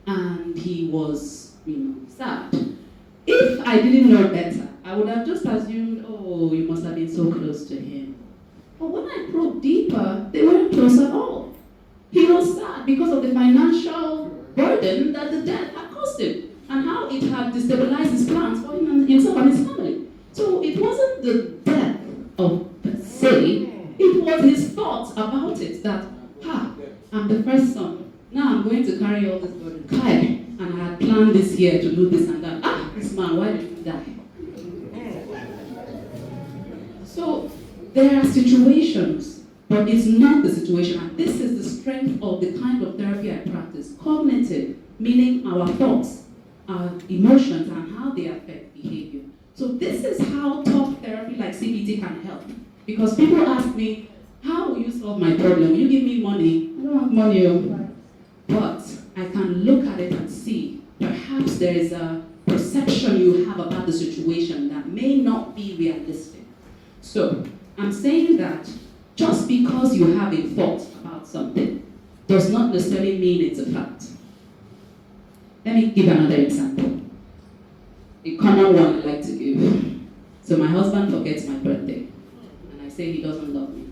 and he was, sad. If I didn't know better, I would have just assumed, oh, you must have been so close to him. But when I probed deeper, they weren't close at all. He was sad because of the financial burden that the death had caused him and how it had destabilized his plans for him and himself and his family. So it wasn't the death of per se, it was his thoughts about it that, I'm the first son. Now I'm going to carry all this burden. Kai, and I had planned this year to do this and that. This man, why did he die? So there are situations, but it's not the situation. And this is the strength of the kind of therapy I practice. Cognitive, meaning our thoughts, our emotions, and how they affect behavior. So this is how talk therapy like CBT can help. Because people ask me, how will you solve my problem? Will you give me money? I don't have money. But I can look at it and see, perhaps there is a perception you have about the situation that may not be realistic. So I'm saying that just because you have a thought about something does not necessarily mean it's a fact. Let me give another example. A common one I like to give. So my husband forgets my birthday, and I say he doesn't love me.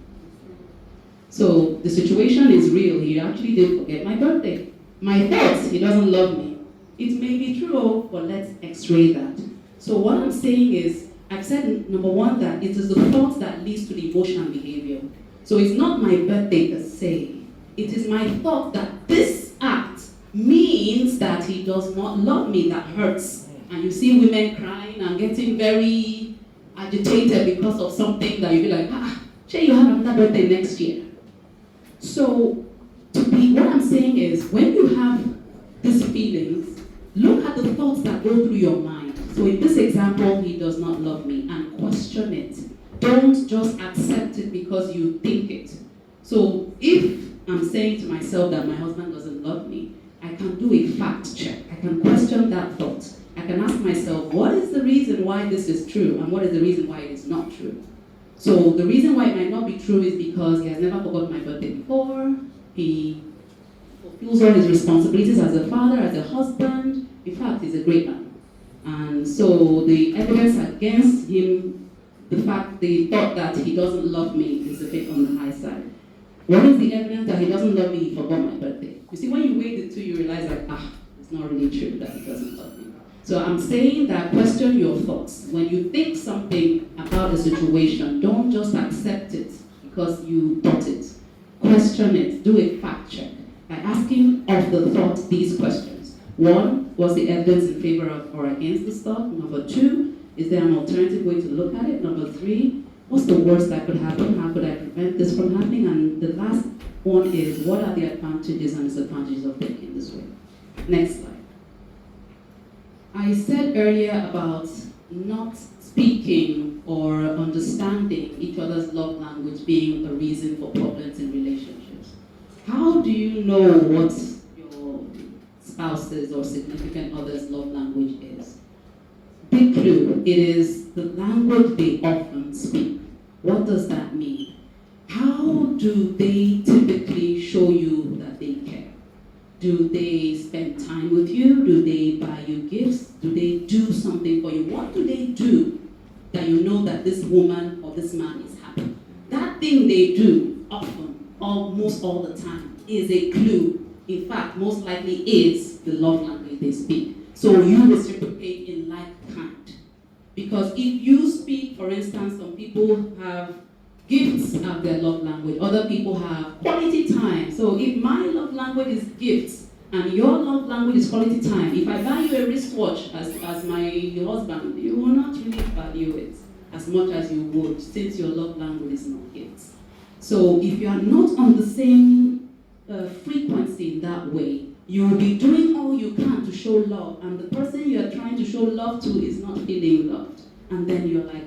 So the situation is real. He actually did forget my birthday. My thoughts, he doesn't love me. It may be true, but let's x-ray that. So what I'm saying is, I've said, number one, that it is the thought that leads to the emotion and behavior. So it's not my birthday per se. It is my thought that this act means that he does not love me that hurts and you see women crying and getting very agitated because of something that you be like, Shay, you have another birthday next year. So, what I'm saying is, when you have these feelings, look at the thoughts that go through your mind. So in this example, he does not love me, and question it. Don't just accept it because you think it. So if I'm saying to myself that my husband doesn't love me, I can do a fact check. I can question that thought. I can ask myself, what is the reason why this is true, and what is the reason why it is not true? So the reason why it might not be true is because he has never forgotten my birthday before. He fulfills all his responsibilities as a father, as a husband. In fact, he's a great man. And so the evidence against him, the thought that he doesn't love me is a bit on the high side. What is the evidence that he doesn't love me? He forgot my birthday. You see, when you weigh the two, you realize like, it's not really true that he doesn't love me. So I'm saying that question your thoughts. When you think something about a situation, don't just accept it because you thought it. Question it. Do a fact check by asking of the thought these questions. 1, what's the evidence in favor of or against this thought? Number 2, is there an alternative way to look at it? Number 3, what's the worst that could happen? How could I prevent this from happening? And the last one is, what are the advantages and disadvantages of thinking this way? Next slide. I said earlier about not speaking or understanding each other's love language being a reason for problems in relationships. How do you know what your spouse's or significant other's love language is? Big clue, it is the language they often speak. What does that mean? How do they typically show you that they care? Do they spend time with you? Do they buy you gifts? Do they do something for you? What do they do that you know that this woman or this man is happy? That thing they do often, almost all the time, is a clue. In fact, most likely is the love language they speak. So you reciprocate in like kind. Because if you speak, for instance, some people have gifts as their love language, other people have quality time. So if my love language is gifts and your love language is quality time, if I buy you a wristwatch as my husband, you will not really value it as much as you would, since your love language is not gifts. So if you are not on the same frequency in that way, you will be doing all you can to show love, and the person you are trying to show love to is not feeling loved. And then you're like,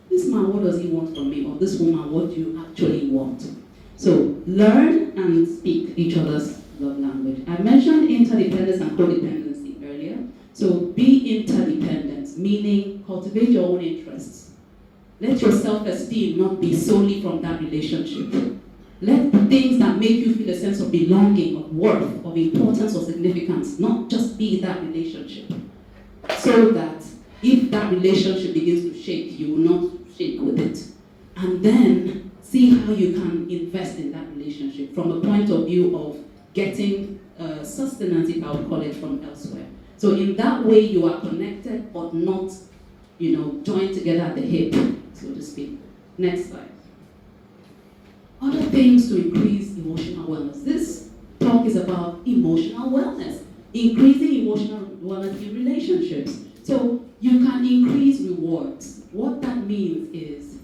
this man, what does he want from me? Or this woman, what do you actually want? So learn and speak each other's love language. I mentioned interdependence and codependency earlier. So be interdependent, meaning cultivate your own interests. Let your self-esteem not be solely from that relationship. Let the things that make you feel a sense of belonging, of worth, of importance or significance, not just be that relationship. So that if that relationship begins to shake, you will not shake with it. And then see how you can invest in that relationship from a point of view of getting sustenance, if I would call it, from elsewhere. So in that way, you are connected, but not, joined together at the hip, so to speak. Next slide. Other things to increase emotional wellness. This talk is about emotional wellness, increasing emotional wellness in relationships. So you can increase rewards. What that means is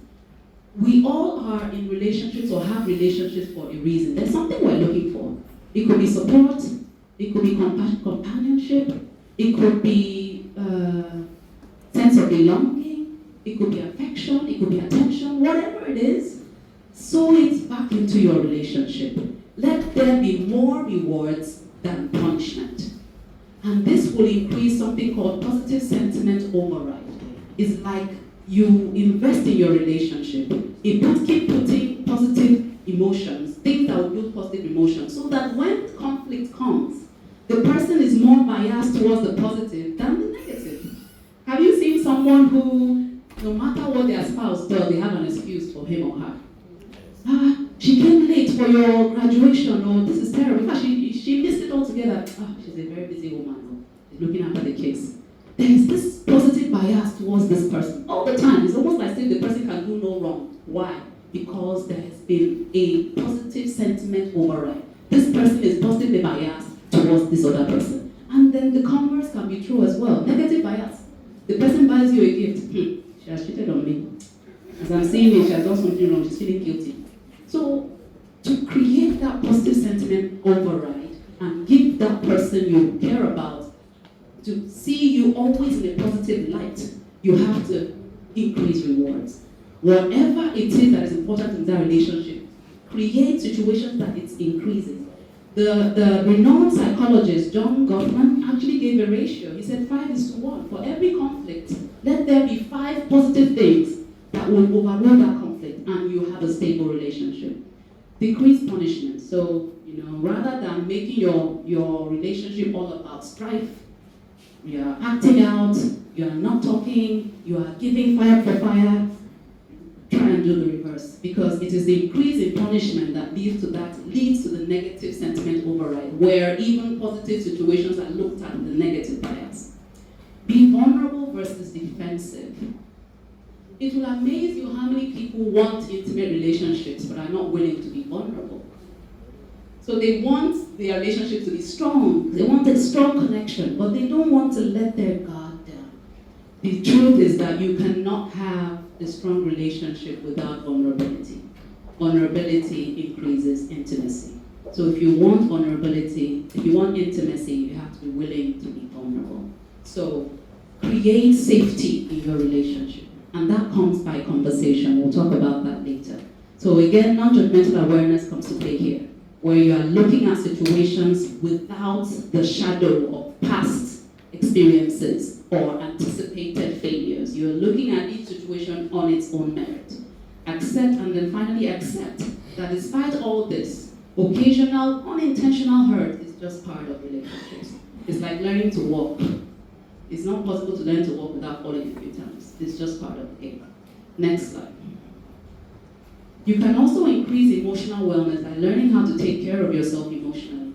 we all are in relationships or have relationships for a reason. There's something we're looking for. It could be support, it could be companionship, it could be sense of belonging, it could be affection, it could be attention, whatever it is, sow it back into your relationship. Let there be more rewards than punishment. And this will increase something called positive sentiment override. It's like you invest in your relationship. Keep putting positive emotions, things that will build positive emotions, so that when conflict comes, the person is more biased towards the positive than the negative. Have you seen someone who, no matter what their spouse does, they have an excuse for him or her? She came late for your graduation, or this is terrible. In fact, she missed it altogether. She's a very busy woman, looking after the kids. There is this positive bias towards this person all the time. It's almost like saying the person can do no wrong. Why? Because there has been a positive sentiment override. This person is positively biased towards this other person. And then the converse can be true as well. Negative bias. The person buys you a gift. She has cheated on me. As I'm seeing it, she has done something wrong. She's feeling guilty. So, to create that positive sentiment override and give that person you care about to see you always in a positive light, you have to increase rewards. Whatever it is that is important in that relationship, create situations that it's increasing. The renowned psychologist John Gottman actually gave a ratio. He said 5:1. For every conflict, let there be 5 positive things that will overrule that conflict, and you have a stable relationship. Decrease punishment. So, rather than making your relationship all about strife, you are acting out, you are not talking, you are giving fire for fire, try and do the reverse, because it is the increase in punishment that leads to the negative sentiment override, where even positive situations are looked at with the negative bias. Be vulnerable versus defensive. It will amaze you how many people want intimate relationships but are not willing to be vulnerable. So they want their relationship to be strong, they want a strong connection, but they don't want to let their guard down. The truth is that you cannot have a strong relationship without vulnerability. Vulnerability increases intimacy. So if you want vulnerability, if you want intimacy, you have to be willing to be vulnerable. So create safety in your relationship. And that comes by conversation. We'll talk about that later. So again, non-judgmental awareness comes to play here, where you are looking at situations without the shadow of past experiences or anticipated failures. You're looking at each situation on its own merit. Accept, and then finally accept that despite all this, occasional unintentional hurt is just part of relationships. It's like learning to walk. It's not possible to learn to walk without falling a few times. It's just part of the game. Next slide. You can also increase emotional wellness by learning how to take care of yourself emotionally.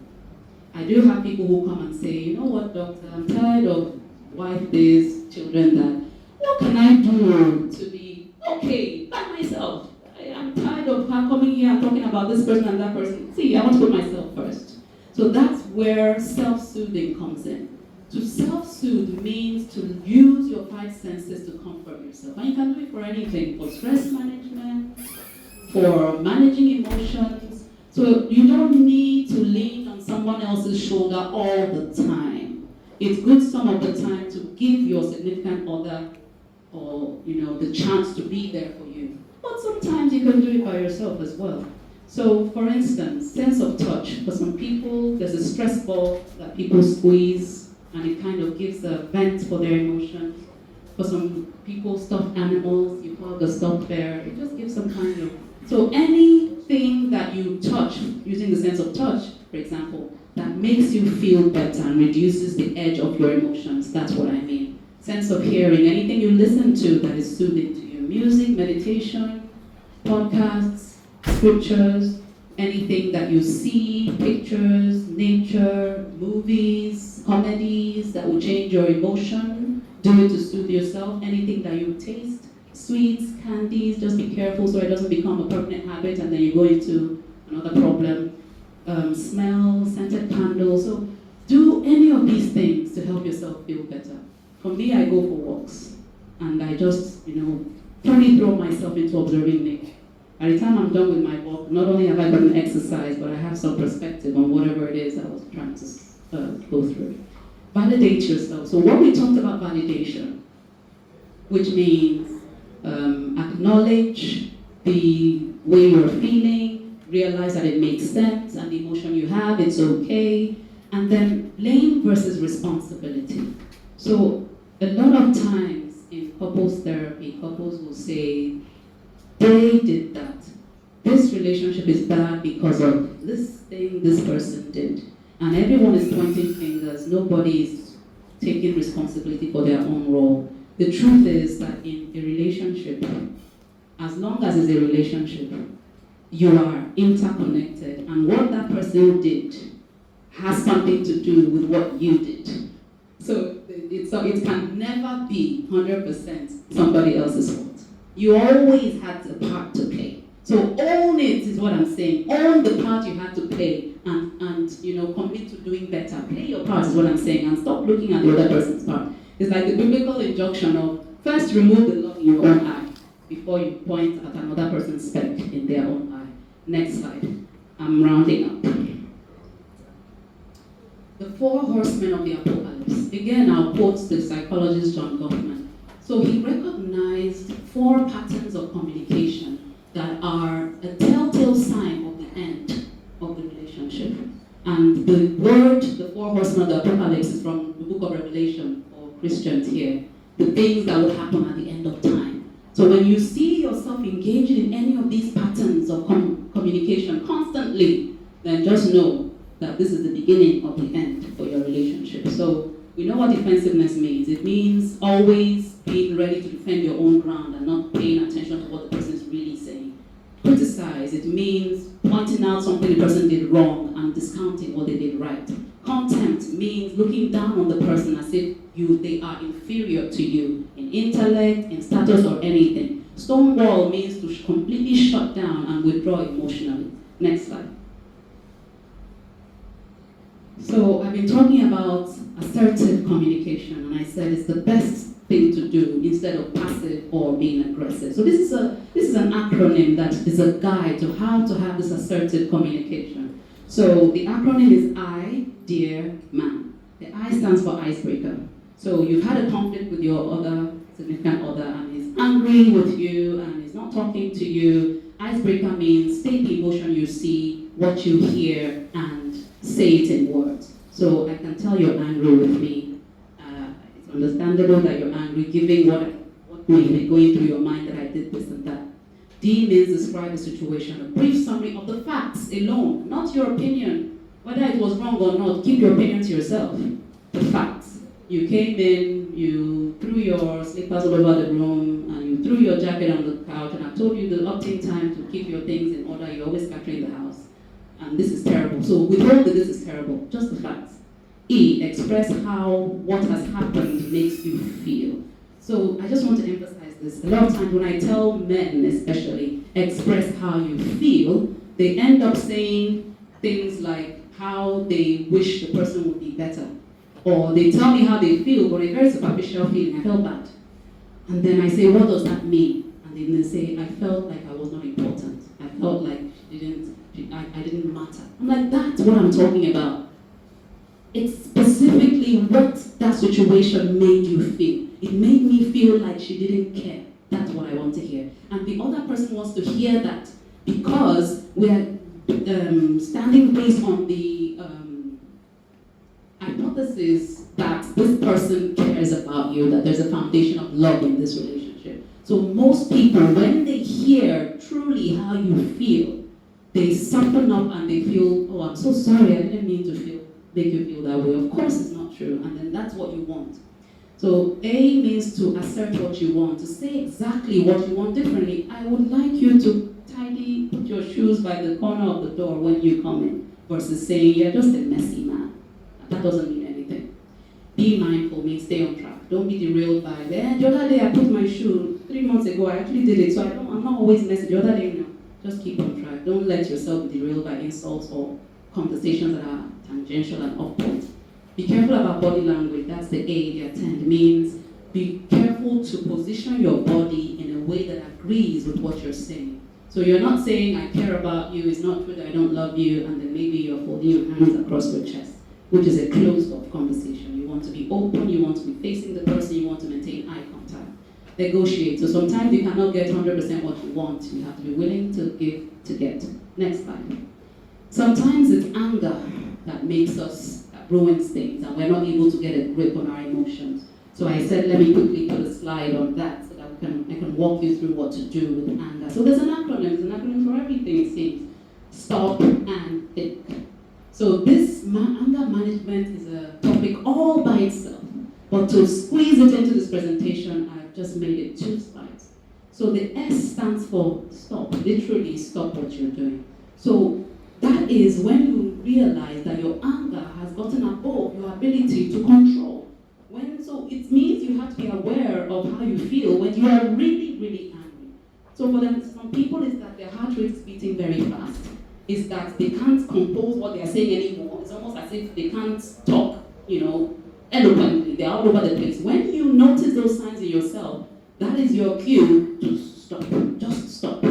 I do have people who come and say, you know what, doctor, I'm tired of wife this, children that. What can I do to be okay by myself? I'm tired of her coming here and talking about this person and that person. See, I want to put myself first. So that's where self-soothing comes in. To self-soothe means to use your 5 senses to comfort yourself. And you can do it for anything, for stress management, for managing emotions. So you don't need to lean on someone else's shoulder all the time. It's good some of the time to give your significant other or the chance to be there for you. But sometimes you can do it by yourself as well. So for instance, sense of touch. For some people, there's a stress ball that people squeeze and it kind of gives a vent for their emotions. For some people, stuffed animals, you hug a stuffed bear, it just gives some kind of... So anything that you touch, using the sense of touch, for example, that makes you feel better and reduces the edge of your emotions, that's what I mean. Sense of hearing, anything you listen to that is soothing to you. Music, meditation, podcasts, scriptures, anything that you see, pictures, nature, movies, comedies that will change your emotion, do it to soothe yourself. Anything that you taste, sweets, candies, just be careful so it doesn't become a permanent habit and then you go into another problem. Smell, scented candles. So do any of these things to help yourself feel better. For me, I go for walks and I just, fully throw myself into observing nature. By the time I'm done with my walk, not only have I gotten exercise, but I have some perspective on whatever it is I was trying to go through. Validate yourself. So what we talked about validation, which means acknowledge the way you're feeling, realize that it makes sense, and the emotion you have, it's okay, and then blame versus responsibility. So a lot of times in couples therapy, couples will say, they did that. This relationship is bad because of this thing this person did. And everyone is pointing fingers. Nobody is taking responsibility for their own role. The truth is that in a relationship, as long as it's a relationship, you are interconnected. And what that person did has something to do with what you did. So it can never be 100% somebody else's fault. You always had a part to play. So own it is what I'm saying. Own the part you had to play and and commit to doing better. Play your part is what I'm saying, and stop looking at the other person's part. It's like the biblical injunction of first remove the log in your own eye before you point at another person's speck in their own eye. Next slide. I'm rounding up. The four horsemen of the apocalypse. Again, I'll quote the psychologist John Gottman. So he recognized four patterns of communication that are a telltale sign of the end of the relationship. And the word, the four horsemen of the apocalypse, is from the book of Revelation for Christians here. The things that will happen at the end of time. So when you see yourself engaging in any of these patterns of communication constantly, then just know that this is the beginning of the end for your relationship. So we know what defensiveness means. It means always being ready to defend your own ground and not paying attention to what the person is really saying. Criticize, it means pointing out something the person did wrong and discounting what they did right. Contempt means looking down on the person as if they are inferior to you in intellect, in status, or anything. Stonewall means to completely shut down and withdraw emotionally. Next slide. So I've been talking about assertive communication, and I said it's the best thing to do instead of passive or being aggressive. So this is an acronym that is a guide to how to have this assertive communication. So the acronym is I, dear man. The I stands for icebreaker. So you've had a conflict with your other significant other, and he's angry with you, and he's not talking to you. Icebreaker means state the emotion you see, what you hear, and say it in words. So I can tell you're angry with me. It's understandable that you're angry, given what may be going through your mind that I did this and that. D means describe the situation, a brief summary of the facts alone, not your opinion. Whether it was wrong or not, keep your opinion to yourself. The facts. You came in, you threw your slippers all over the room, and you threw your jacket on the couch, and I told you the uptime time to keep your things in order. You're always scattering the house. And this is terrible. So withhold that this is terrible, just the facts. E, express how what has happened makes you feel. So I just want to emphasize this. A lot of times when I tell men especially, express how you feel, they end up saying things like how they wish the person would be better. Or they tell me how they feel, but a very superficial feeling, I felt bad. And then I say, what does that mean? And then they say, I felt like I was not important. I felt like I didn't matter. I'm like, that's what I'm talking about. It's specifically what that situation made you feel. It made me feel like she didn't care. That's what I want to hear. And the other person wants to hear that because we're standing based on the hypothesis that this person cares about you, that there's a foundation of love in this relationship. So most people, when they hear truly how you feel, they soften up and they feel, oh, I'm so sorry, I didn't mean to make you feel that way. Of course it's not true, and then that's what you want. So A means to assert what you want, to say exactly what you want differently. I would like you to tidy, put your shoes by the corner of the door when you come in, versus saying, you're just a messy man. That doesn't mean anything. Be mindful means stay on track. Don't be derailed by, the other day I put my shoe, 3 months ago I actually did it, so I'm not always messy. The other day, no. Just keep on track. Don't let yourself be derailed by insults or conversations that are tangential and off-point. Be careful about body language. That's the A, the attend. Means be careful to position your body in a way that agrees with what you're saying. So you're not saying, I care about you, it's not true that I don't love you, and then maybe you're folding your hands across your chest, which is a closed-off conversation. You want to be open, you want to be facing the person, you want to maintain eye contact. Negotiate. So sometimes you cannot get 100% what you want. You have to be willing to give to get. Next slide. Sometimes it's anger that makes us, that ruins things, and we're not able to get a grip on our emotions. So I said, let me quickly put a slide on that so that I can walk you through what to do with anger. So there's an acronym for everything, it seems. Stop and think. So this anger management is a topic all by itself. But to squeeze it into this presentation, I've just made it 2 slides. So the S stands for stop, literally stop what you're doing. So that is when you realize that your anger has gotten above your ability to control. So it means you have to be aware of how you feel when you are really, really angry. So for them, some people is that their heart rate is beating very fast. is that they can't compose what they are saying anymore. It's almost as if they can't talk, eloquently. They're all over the place. When you notice those signs in yourself, that is your cue to stop. Just stop.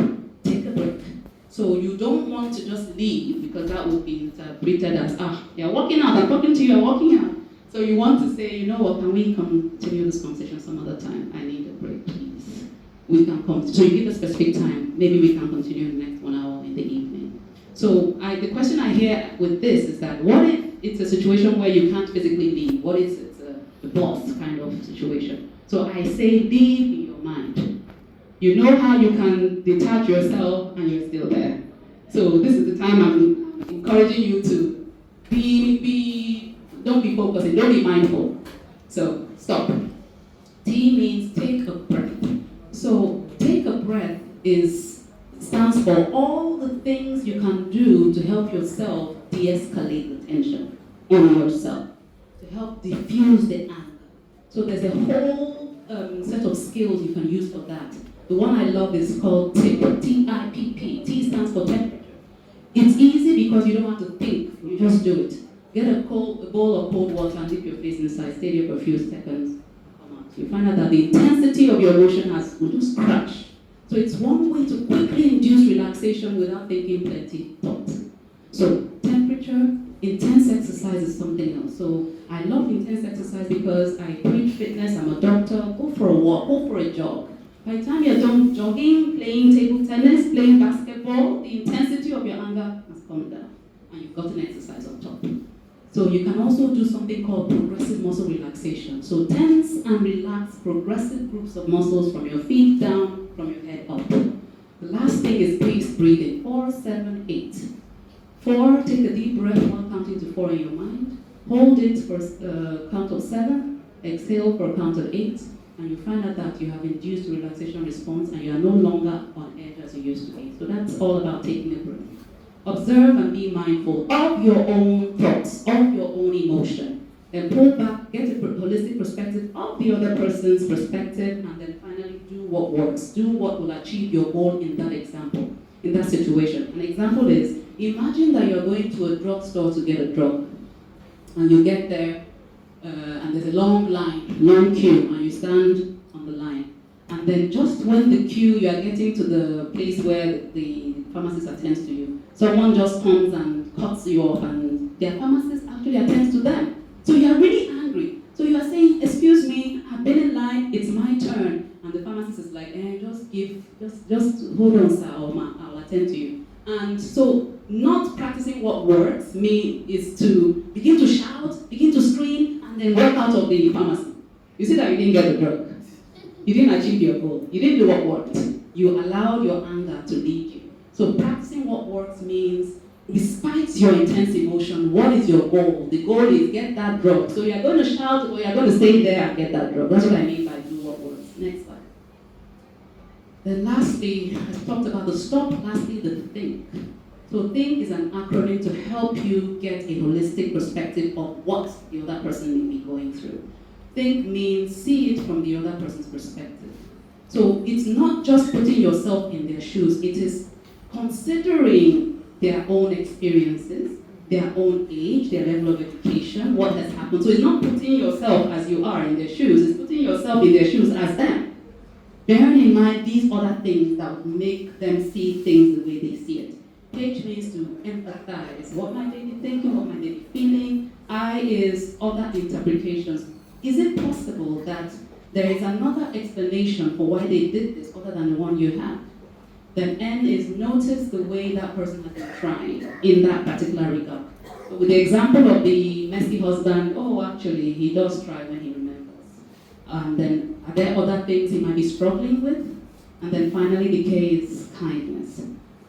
Take a break. So you don't want to just leave, because that would be interpreted as, you're walking out, I'm talking to you, you're walking out. So you want to say, you know what, can we continue this conversation some other time? I need a break, please. We can come. So you give a specific time. Maybe we can continue in the next 1 hour in the evening. So the question I hear with this is that, what if it's a situation where you can't physically leave? What if it's a boss kind of situation? So I say, leave in your mind. You know how you can detach yourself and you're still there. So this is the time I'm encouraging you to don't be focusing, don't be mindful. So stop. T means take a breath. So take a breath stands for all the things you can do to help yourself de-escalate the tension on yourself, to help diffuse the anger. So there's a whole set of skills you can use for that. The one I love is called TIPP, T-I-P-P. T stands for temperature. It's easy because you don't have to think, you just do it. Get a bowl of cold water and dip your face inside, stay there for a few seconds, come out. You find out that the intensity of your emotion will just crash. So it's one way to quickly induce relaxation without thinking plenty thought. So temperature, intense exercise is something else. So I love intense exercise because I preach fitness, I'm a doctor. Go for a walk, go for a jog. By the time you're done jogging, playing table tennis, playing basketball, the intensity of your anger has come down and you've got an exercise on top. So you can also do something called progressive muscle relaxation. So tense and relax progressive groups of muscles from your feet down, from your head up. The last thing is paced breathing. 4, 7, 8. 4, take a deep breath while counting to 4 in your mind. Hold it for a count of 7. Exhale for a count of 8. And you find out that you have induced a relaxation response and you are no longer on edge as you used to be. So that's all about taking a breath. Observe and be mindful of your own thoughts, of your own emotion. Then pull back, get a holistic perspective of the other person's perspective, and then finally do what works. Do what will achieve your goal in that example, in that situation. An example is, imagine that you're going to a drugstore to get a drug. And you get there, and there's a long line, long queue, and you stand on the line. And then just when the queue, you are getting to the place where the pharmacist attends to you, someone just comes and cuts you off, and their pharmacist actually attends to them. So you are really angry. So you are saying, excuse me, I've been in line, it's my turn. And the pharmacist is like, just hold on, sir, I'll attend to you. And so not practicing what works is to begin to shout, begin to scream, and then walk out of the pharmacy. You see that you didn't get the drug. You didn't achieve your goal. You didn't do what worked. You allowed your anger to lead you. So practicing what works means, despite your intense emotion, what is your goal? The goal is get that drug. So you're going to shout or you're going to stay there and get that drug. That's what I mean by do what works. Next slide. Then lastly, I talked about the stop, lastly the think. So think is an acronym to help you get a holistic perspective of what the other person may be going through. Think means see it from the other person's perspective. So it's not just putting yourself in their shoes, it is considering their own experiences, their own age, their level of education, what has happened. So it's not putting yourself as you are in their shoes, it's putting yourself in their shoes as them. Bearing in mind these other things that would make them see things the way they see it. H means to empathize. What might they be thinking, what might they be feeling? I is other interpretations. Is it possible that there is another explanation for why they did this other than the one you have? Then N is notice the way that person has been trying in that particular regard. So with the example of the messy husband, actually he does try when he remembers. And then are there other things he might be struggling with? And then finally the K is kindness.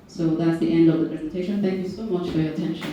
So that's the end of the presentation. Thank you so much for your attention.